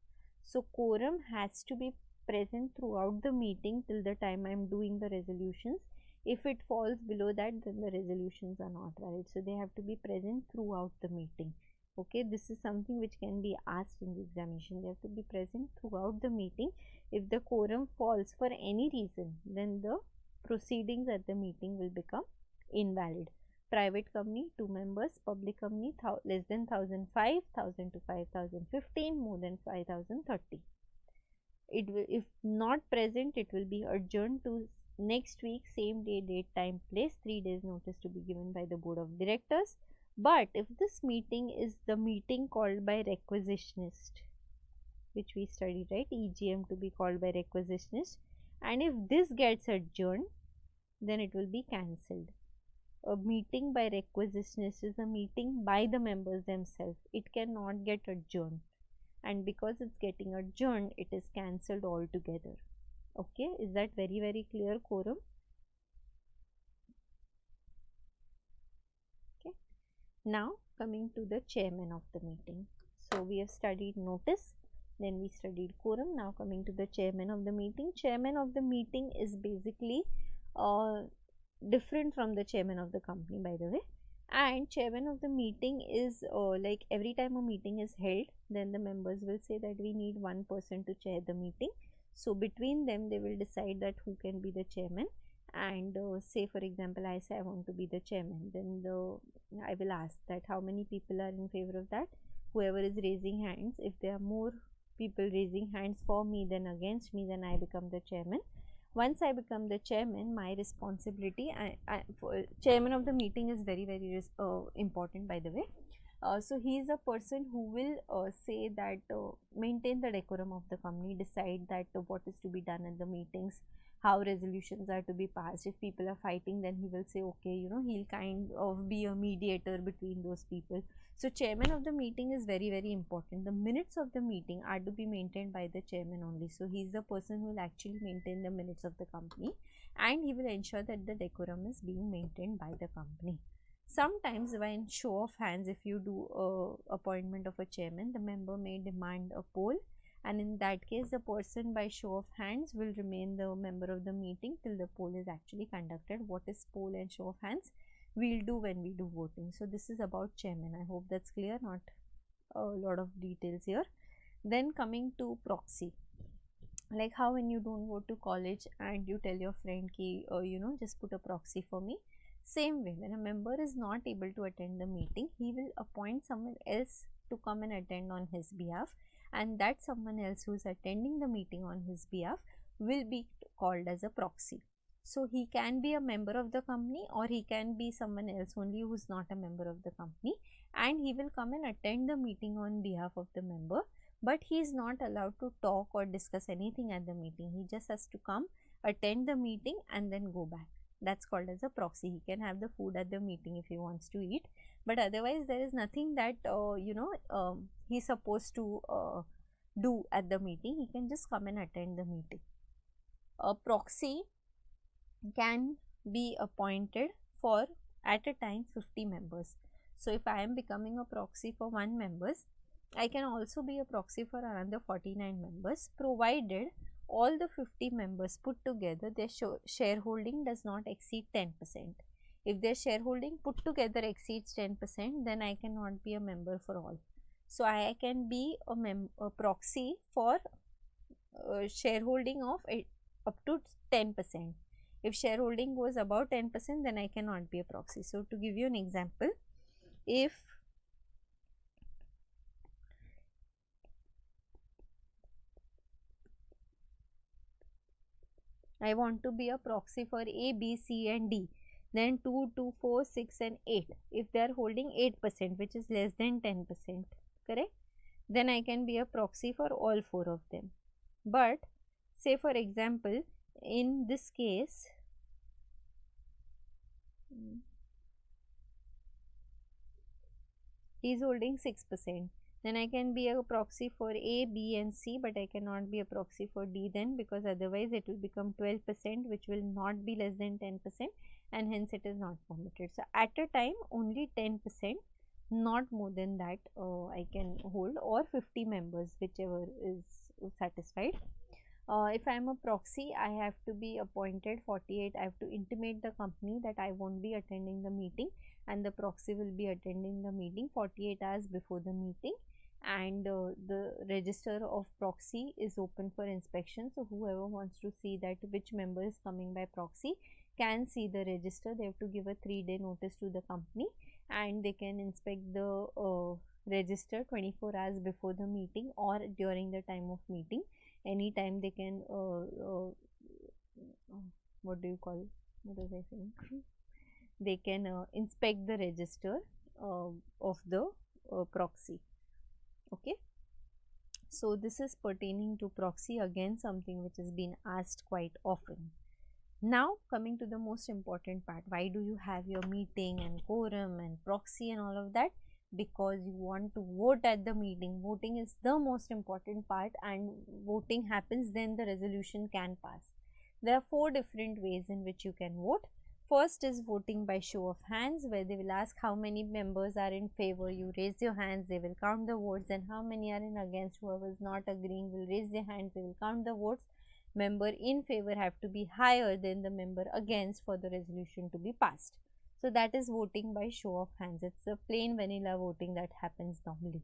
So quorum has to be present throughout the meeting till the time I am doing the resolutions. If it falls below that, then the resolutions are not valid. So they have to be present throughout the meeting. Okay, this is something which can be asked in the examination. They have to be present throughout the meeting. If the quorum falls for any reason, then the proceedings at the meeting will become invalid. Private company 2 members, public company less than 1005, 1000 to 5015, more than 5030. It will, if not present, it will be adjourned to next week, same day, date, time, place. 3 days notice to be given by the board of directors. But if this meeting is the meeting called by requisitionist, which we studied, right, EGM to be called by requisitionist, and if this gets adjourned, then it will be cancelled. A meeting by requisitionist is a meeting by the members themselves. It cannot get adjourned, and because it's getting adjourned, it is cancelled altogether. Okay, is that very clear, quorum? Okay, now coming to the chairman of the meeting. So we have studied notice, then we studied quorum. Now coming to the chairman of the meeting. Chairman of the meeting is basically different from the chairman of the company, by the way. And chairman of the meeting is like every time a meeting is held, then the members will say that we need one person to chair the meeting. So between them they will decide that who can be the chairman, and say for example I say I want to be the chairman, then I will ask that how many people are in favor of that. Whoever is raising hands, if there are more people raising hands for me than against me, then I become the chairman. Once I become the chairman, my responsibility, chairman of the meeting is very important, by the way. So he is a person who will say that maintain the decorum of the company, decide that what is to be done at the meetings, how resolutions are to be passed. If people are fighting, then he will say okay, you know, he'll kind of be a mediator between those people. So chairman of the meeting is very important. The minutes of the meeting are to be maintained by the chairman only. So he is the person who will actually maintain the minutes of the company, and he will ensure that the decorum is being maintained by the company. Sometimes when show of hands, if you do appointment of a chairman, the member may demand a poll, and in that case the person by show of hands will remain the member of the meeting till the poll is actually conducted. What is poll and show of hands we'll do when we do voting. So this is about chairman. I hope that's clear, not a lot of details here. Then coming to proxy. Like how when you don't go to college and you tell your friend ki just put a proxy for me. Same way, when a member is not able to attend the meeting, he will appoint someone else to come and attend on his behalf, and that someone else who is attending the meeting on his behalf will be called as a proxy. So he can be a member of the company, or he can be someone else only who is not a member of the company, and he will come and attend the meeting on behalf of the member, but he is not allowed to talk or discuss anything at the meeting. He just has to come, attend the meeting, and then go back. That's called as a proxy. He can have the food at the meeting if he wants to eat, but otherwise there is nothing that he's supposed to do at the meeting. He can just come and attend the meeting. A proxy can be appointed for at a time 50 members. So if I am becoming a proxy for 1 members, I can also be a proxy for another 49 members, provided all the 50 members put together their shareholding does not exceed 10%. If their shareholding put together exceeds 10%, then I cannot be a member for all. So I can be a proxy for shareholding of up to 10%. If shareholding goes above 10%, then I cannot be a proxy. So to give you an example, if I want to be a proxy for A, B, C and D, then 2, 2, 4, 6 and 8, if they are holding 8%, which is less than 10%, correct, then I can be a proxy for all 4 of them. But say for example, in this case, he is holding 6%, then I can be a proxy for A, B and C, but I cannot be a proxy for D then, because otherwise it will become 12%, which will not be less than 10%, and hence it is not permitted. So at a time only 10%, not more than that I can hold, or 50 members, whichever is satisfied. If I am a proxy, I have to be appointed 48. I have to intimate the company that I won't be attending the meeting, and the proxy will be attending the meeting 48 hours before the meeting. And the register of proxy is open for inspection. So whoever wants to see that which member is coming by proxy can see the register. They have to give a 3-day notice to the company, and they can inspect the register 24 hours before the meeting or during the time of meeting. Anytime they can what do you call, what was I saying, they can inspect the register of the proxy. Okay, so this is pertaining to proxy, again something which has been asked quite often. Now coming to the most important part, why do you have your meeting and quorum and proxy and all of that? Because you want to vote at the meeting. Voting is the most important part, and voting happens, then the resolution can pass. There are 4 different ways in which you can vote. First is voting by show of hands, where they will ask how many members are in favor. You raise your hands, they will count the votes, and how many are in against. Whoever is not agreeing will raise their hands, they will count the votes. Member in favor have to be higher than the member against for the resolution to be passed. So that is voting by show of hands. It's a plain vanilla voting that happens normally.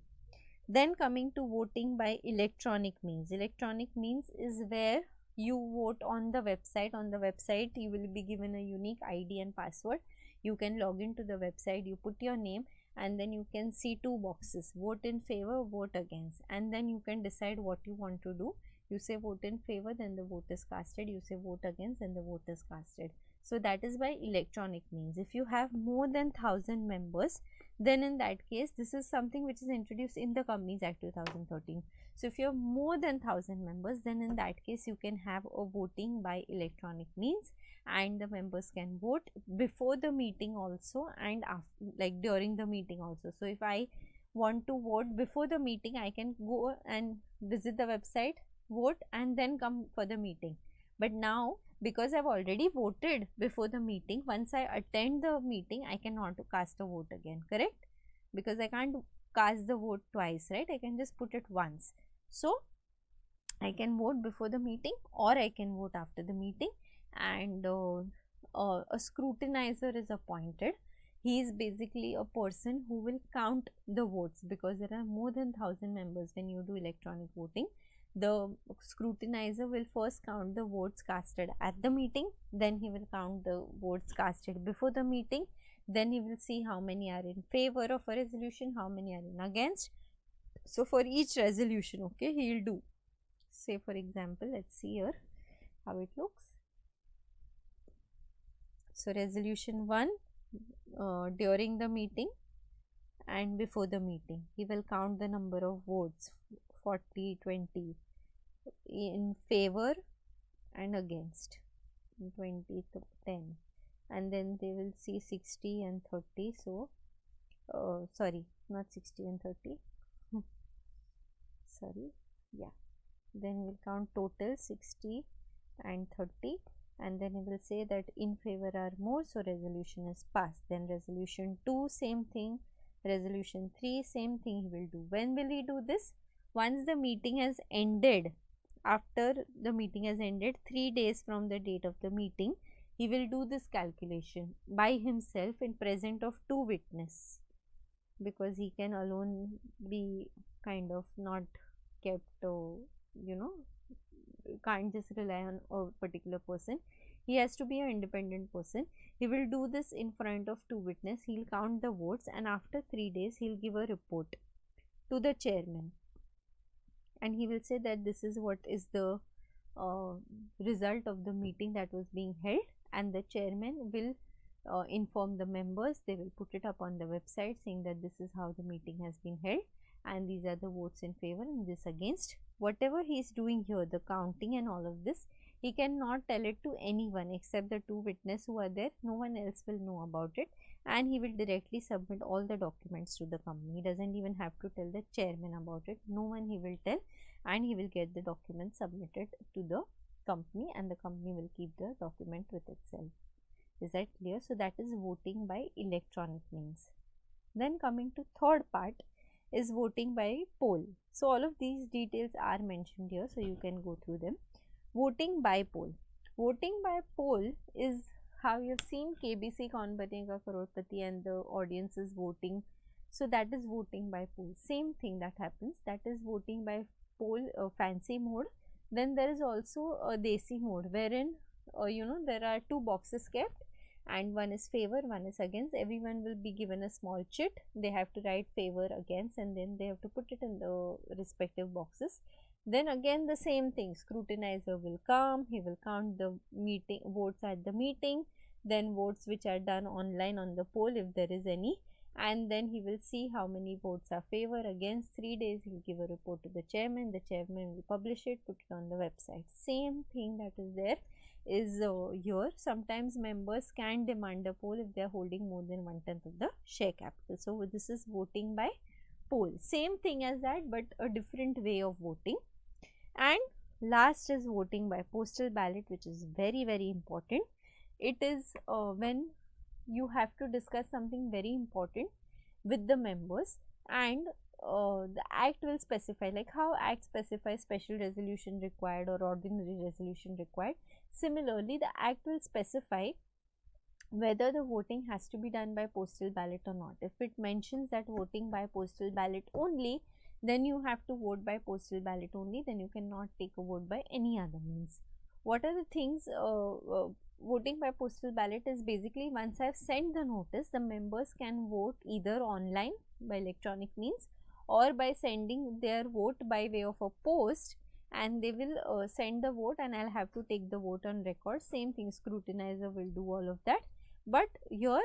Then coming to voting by electronic means. Electronic means is where you vote on the website. On the website you will be given a unique ID and password. You can log into the website, you put your name, and then you can see 2 boxes, vote in favor, vote against, and then you can decide what you want to do. You say vote in favor, then the vote is casted. You say vote against, then the vote is casted. So that is by electronic means. If you have more than 1000 members, then in that case, this is something which is introduced in the Companies Act 2013. So if you have more than 1000 members, then in that case you can have a voting by electronic means, and the members can vote before the meeting also, and after, like during the meeting also. So if I want to vote before the meeting, I can go and visit the website, vote, and then come for the meeting. But now, because I've already voted before the meeting, once I attend the meeting, I cannot cast a vote again, correct? Because I can't cast the vote twice, right? I can just put it once. So I can vote before the meeting, or I can vote after the meeting, and a scrutinizer is appointed. He is basically a person who will count the votes, because there are more than 1000 members when you do electronic voting. the scrutinizer will first count the votes casted at the meeting, then he will count the votes casted before the meeting, then he will see how many are in favor of a resolution, how many are in against. So for each resolution, okay, he will do, say for example, let's see here how it looks. So resolution 1, during the meeting and before the meeting, he will count the number of votes, 40, 20 in favor and against, 20 to 10, and then they will see 60 and 30. So sorry, not 60 and 30 sorry, yeah, then we'll count total 60 and 30, and then he will say that in favor are more, so resolution is passed. Then resolution 2, same thing. Resolution 3, same thing he will do. When will he do this? Once the meeting has ended. After the meeting has ended, 3 days from the date of the meeting, he will do this calculation by himself in presence of 2 witnesses, because he can alone be kind of not kept, can't just rely on a particular person. He has to be an independent person. He will do this in front of 2 witnesses. He'll count the votes, and after 3 days he'll give a report to the chairman, and he will say that this is what is the result of the meeting that was being held, and the chairman will inform the members. They will put it up on the website saying that this is how the meeting has been held, and these are the votes in favor and this against. Whatever he is doing here, the counting and all of this, he cannot tell it to anyone except the 2 witnesses who are there. No one else will know about it, and he will directly submit all the documents to the company. He doesn't even have to tell the chairman about it. No one he will tell, and he will get the documents submitted to the company, and the company will keep the document with itself. Is that clear? So that is voting by electronic means. Then coming to third part is voting by poll. So all of these details are mentioned here, so you can go through them. Voting by poll. Voting by poll is how you have seen KBC Kaun Banega Crorepati and the audience is voting. So that is voting by poll. Same thing that happens. That is voting by poll, fancy mode. Then there is also a desi mode, wherein there are 2 boxes kept, and one is favor, one is against. Everyone will be given a small chit. They have to write favor, against, and then they have to put it in the respective boxes. Then again the same thing, scrutinizer will come, he will count the meeting votes at the meeting, then votes which are done online on the poll if there is any, and then he will see how many votes are favor, against. 3 days he will give a report to the chairman will publish it, put it on the website. Same thing that is there is here. Sometimes members can demand a poll if they are holding more than 1/10 of the share capital. So this is voting by poll. Same thing as that, but a different way of voting. And last is voting by postal ballot, which is very, very important. It is when you have to discuss something very important with the members, and the act will specify, like how act specifies special resolution required or ordinary resolution required. Similarly, the act will specify whether the voting has to be done by postal ballot or not. If it mentions that voting by postal ballot only, then you have to vote by postal ballot only, then you cannot take a vote by any other means. What are the things? Voting by postal ballot is basically, once I have sent the notice, the members can vote either online by electronic means or by sending their vote by way of a post, and they will send the vote, and I'll have to take the vote on record. Same thing, scrutinizer will do all of that, but here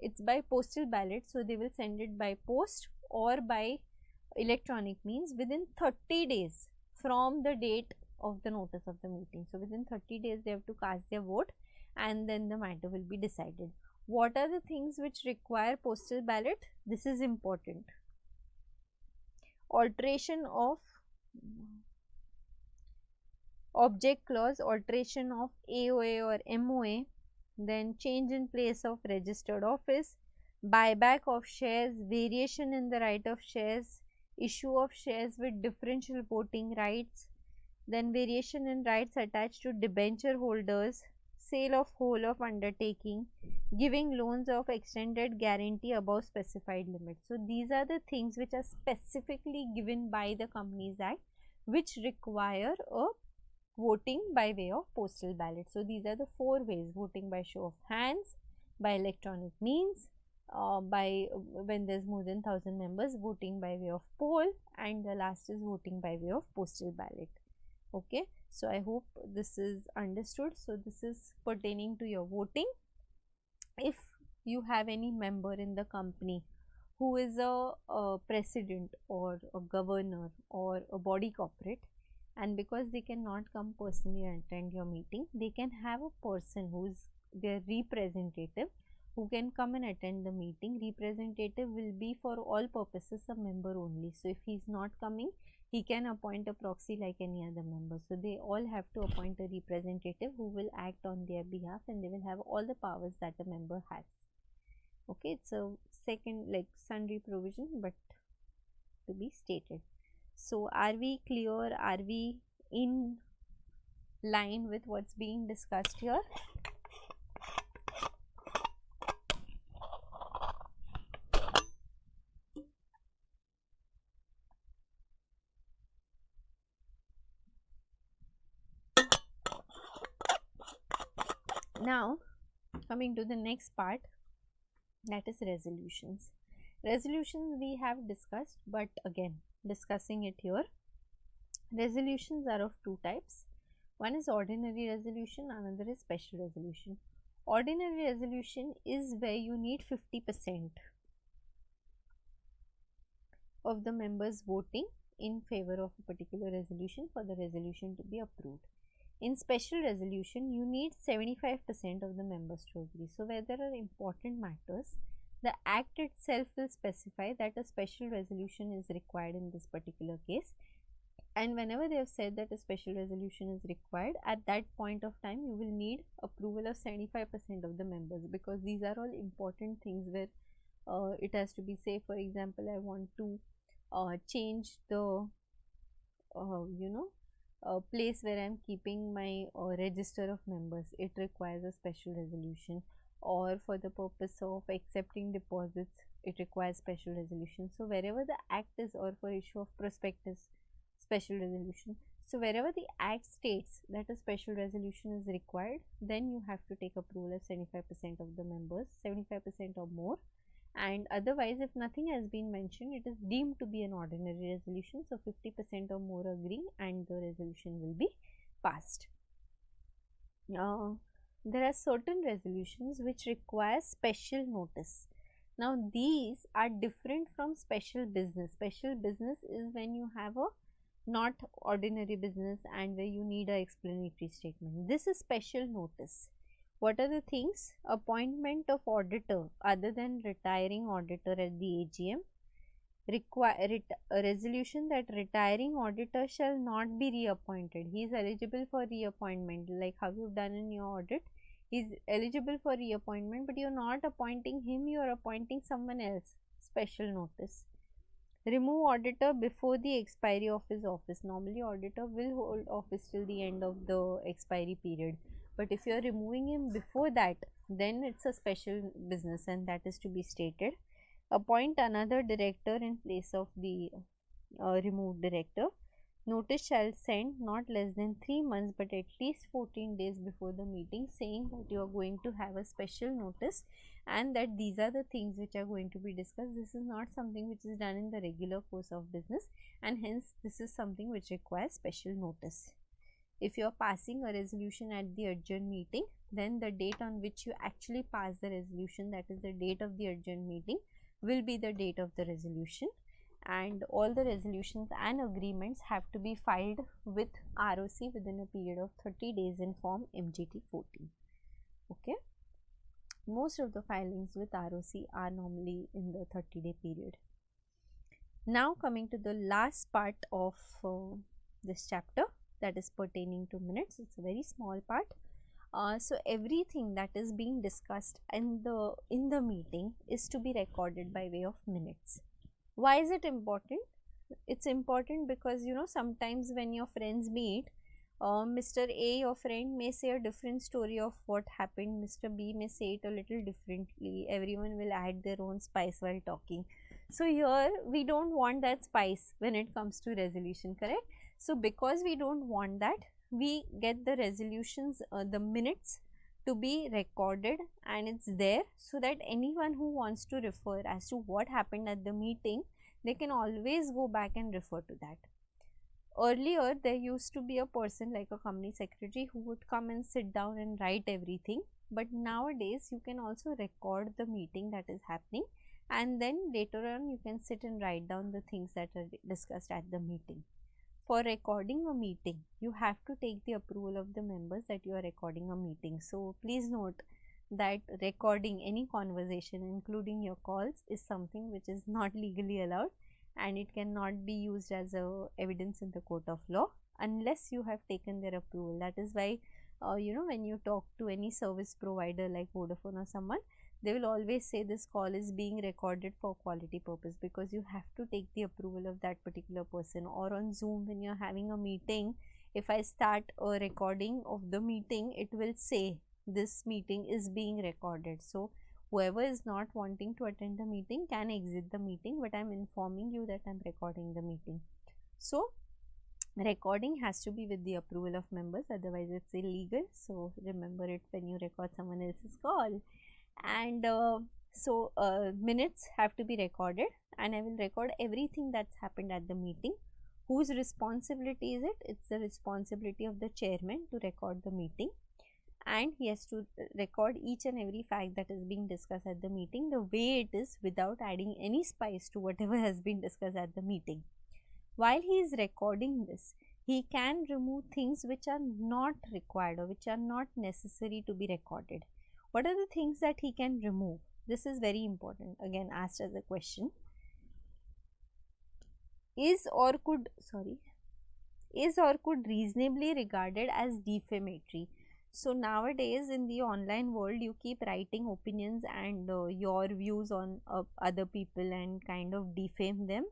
it's by postal ballot, so they will send it by post or by electronic means within 30 days from the date of the notice of the meeting. So within 30 days they have to cast their vote, and then the matter will be decided. What are the things which require postal ballot? This is important. Alteration of object clause, alteration of AOA or MOA, then change in place of registered office, buyback of shares, variation in the right of shares, issue of shares with differential voting rights, then variation in rights attached to debenture holders, sale of whole of undertaking, giving loans of extended guarantee above specified limits. So these are the things which are specifically given by the Companies Act, which require a voting by way of postal ballot. So these are the 4 ways: voting by show of hands, by electronic means, by when there's more than 1000 members, voting by way of poll, and the last is voting by way of postal ballot. Okay, so I hope this is understood. So this is pertaining to your voting. If you have any member in the company who is a president or a governor or a body corporate, and because they cannot come personally and attend your meeting, they can have a person who is their representative who can come and attend the meeting. Representative will be for all purposes a member only. So if he is not coming, he can appoint a proxy like any other member. So they all have to appoint a representative who will act on their behalf, and they will have all the powers that a member has. Okay, it's a second like sundry provision, but to be stated. So are we clear? Are we in line with what's being discussed here? Now coming to the next part, that is resolutions. Resolutions we have discussed, but again discussing it here. Resolutions are of 2 types. One is ordinary resolution, another is special resolution. Ordinary resolution is where you need 50% of the members voting in favor of a particular resolution for the resolution to be approved. In special resolution, you need 75% of the members to agree. So where there are important matters, the act itself will specify that a special resolution is required in this particular case, and whenever they have said that a special resolution is required, at that point of time you will need approval of 75% of the members, because these are all important things where it has to be, say for example, I want to change the place where I am keeping my register of members. It requires a special resolution. Or for the purpose of accepting deposits, it requires special resolution. So wherever the act is, or for issue of prospectus, special resolution. So wherever the act states that a special resolution is required, then you have to take approval of 75% of the members, 75% or more. And otherwise, if nothing has been mentioned, it is deemed to be an ordinary resolution. So 50% or more agree and the resolution will be passed. There are certain resolutions which require special notice. Now these are different from special business. Special business is when you have a not ordinary business and where you need a explanatory statement. This is special notice. What are the things? Appointment of auditor other than retiring auditor at the AGM. A resolution that retiring auditor shall not be reappointed. He is eligible for reappointment, like how you have done in your audit. He is eligible for reappointment, but you are not appointing him, you are appointing someone else. Special notice. Remove auditor before the expiry of his office. Normally auditor will hold office till the end of the expiry period, but if you are removing him before that, then it's a special business, and that is to be stated. Appoint another director in place of the removed director. Notice shall send not less than 3 months but at least 14 days before the meeting, saying that you are going to have a special notice and that these are the things which are going to be discussed. This is not something which is done in the regular course of business, and hence this is something which requires special notice. If you are passing a resolution at the urgent meeting, then the date on which you actually pass the resolution, that is the date of the urgent meeting, will be the date of the resolution, and all the resolutions and agreements have to be filed with ROC within a period of 30 days in form MGT 14. Okay. Most of the filings with ROC are normally in the 30-day period. Now coming to the last part of this chapter, that is pertaining to minutes. It's a very small part. So everything that is being discussed in the meeting is to be recorded by way of minutes. Why is it important? It's important because sometimes when your friends meet, Mr. A, your friend, may say a different story of what happened. Mr. B may say it a little differently. Everyone will add their own spice while talking. So here we don't want that spice when it comes to resolution, correct? So because we don't want that, we get the resolutions, the minutes to be recorded, and it's there so that anyone who wants to refer as to what happened at the meeting, they can always go back and refer to that. Earlier there used to be a person like a company secretary who would come and sit down and write everything, but nowadays you can also record the meeting that is happening, and then later on you can sit and write down the things that are discussed at the meeting. For recording a meeting, you have to take the approval of the members that you are recording a meeting. So please note that recording any conversation, including your calls, is something which is not legally allowed, and it cannot be used as a evidence in the court of law unless you have taken their approval. That is why when you talk to any service provider like Vodafone or someone, they will always say this call is being recorded for quality purpose, because you have to take the approval of that particular person. Or on Zoom, when you're having a meeting, if I start a recording of the meeting, it will say this meeting is being recorded. So whoever is not wanting to attend the meeting can exit the meeting, but I'm informing you that I'm recording the meeting. So recording has to be with the approval of members, otherwise it's illegal. So remember it when you record someone else's call. And minutes have to be recorded, and I will record everything that's happened at the meeting. Whose responsibility is it? It's the responsibility of the chairman to record the meeting, and he has to record each and every fact that is being discussed at the meeting the way it is, without adding any spice to whatever has been discussed at the meeting. While he is recording this, he can remove things which are not required or which are not necessary to be recorded. What are the things that he can remove? This is very important, again asked as a question. Is or could reasonably regarded as defamatory. So nowadays in the online world, you keep writing opinions and your views on other people and kind of defame them,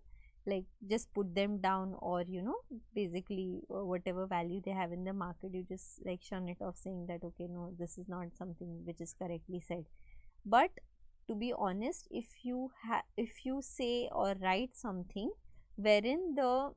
like just put them down, or basically whatever value they have in the market, you just like shun it off, saying that okay, no, this is not something which is correctly said. But to be honest, if you say or write something wherein the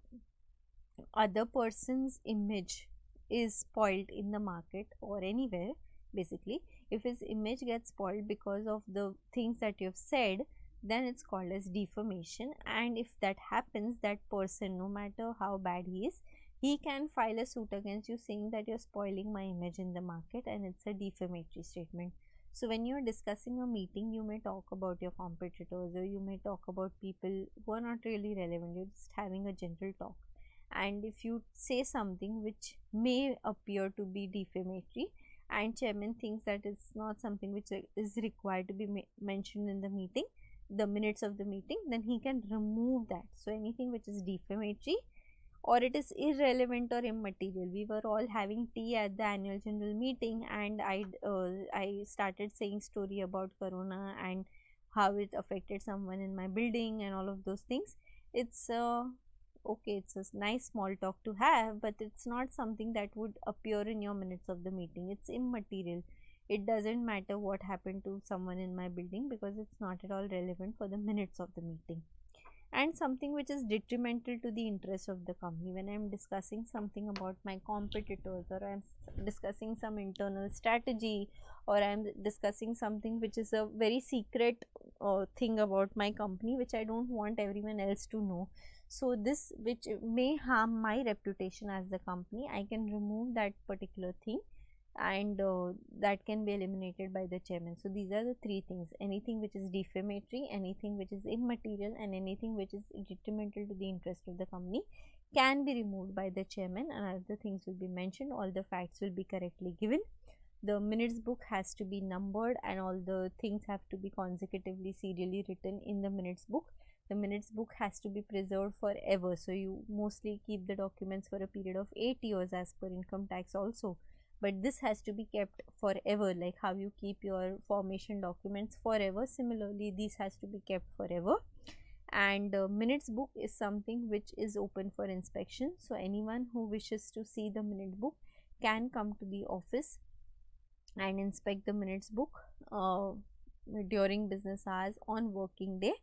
other person's image is spoiled in the market or anywhere, basically if his image gets spoiled because of the things that you have said, then it's called as defamation. And if that happens, that person, no matter how bad he is, he can file a suit against you saying that you're spoiling my image in the market, and it's a defamatory statement. So when you're discussing a meeting, you may talk about your competitors, or you may talk about people who are not really relevant, you're just having a general talk. And if you say something which may appear to be defamatory, and chairman thinks that it's not something which is required to be mentioned in the meeting, the minutes of the meeting, then he can remove that. So anything which is defamatory, or it is irrelevant or immaterial. We were all having tea at the annual general meeting, and I started saying story about corona and how it affected someone in my building and all of those things. It's okay, it's a nice small talk to have, but it's not something that would appear in your minutes of the meeting. It's immaterial. It doesn't matter what happened to someone in my building, because it's not at all relevant for the minutes of the meeting. And something which is detrimental to the interest of the company, when I'm discussing something about my competitors, or I'm discussing some internal strategy, or I'm discussing something which is a very secret thing about my company, which I don't want everyone else to know. So this, which may harm my reputation as the company, I can remove that particular thing, and that can be eliminated by the chairman. So these are the three things: anything which is defamatory, anything which is immaterial, and anything which is detrimental to the interest of the company can be removed by the chairman, and other things will be mentioned. All the facts will be correctly given. The minutes book has to be numbered, and all the things have to be consecutively serially written in the minutes book. The minutes book has to be preserved forever, so you mostly keep the documents for a period of 8 years as per income tax also, but this has to be kept forever, like how you keep your formation documents forever. Similarly, this has to be kept forever. And minutes book is something which is open for inspection, so anyone who wishes to see the minute book can come to the office and inspect the minutes book during business hours on working day.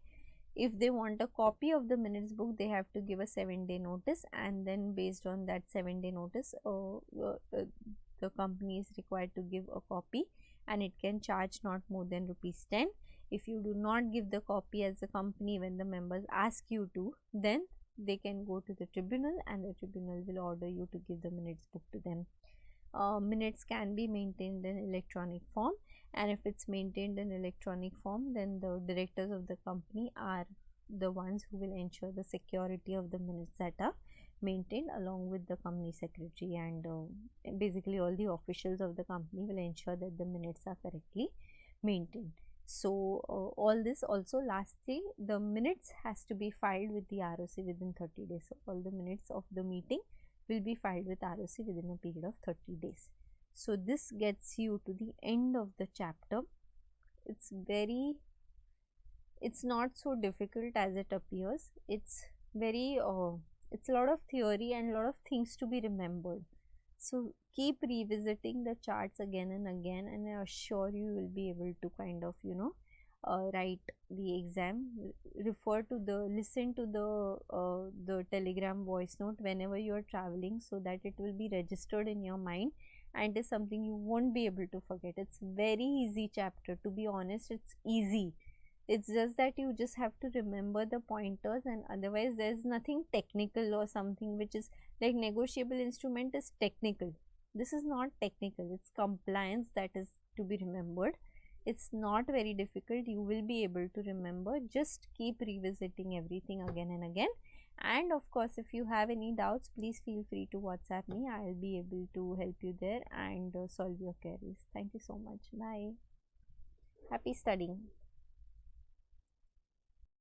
If they want a copy of the minutes book, they have to give a 7-day notice, and then based on that 7-day notice, the company is required to give a copy, and it can charge not more than rupees 10. If you do not give the copy as a company when the members ask you to, then they can go to the tribunal, and the tribunal will order you to give the minutes book to them. Minutes can be maintained in electronic form, and if it's maintained in electronic form, then the directors of the company are the ones who will ensure the security of the minutes that are maintained, along with the company secretary, and basically all the officials of the company will ensure that the minutes are correctly maintained. So all this also, lastly, the minutes has to be filed with the ROC within 30 days. So all the minutes of the meeting will be filed with ROC within a period of 30 days. So this gets you to the end of the chapter. It's not so difficult as it appears. It's it's a lot of theory and a lot of things to be remembered. So keep revisiting the charts again and again, and I assure you will be able to kind of write the exam. Listen to the telegram voice note whenever you are traveling, so that it will be registered in your mind, and it is something you won't be able to forget. It's very easy chapter, to be honest. It's easy. It's just that you just have to remember the pointers, and otherwise there's nothing technical or something which is like negotiable instrument is technical. This is not technical, it's compliance that is to be remembered. It's not very difficult, you will be able to remember. Just keep revisiting everything again and again. And of course, if you have any doubts, please feel free to WhatsApp me. I'll be able to help you there and solve your queries. Thank you so much. Bye. Happy studying.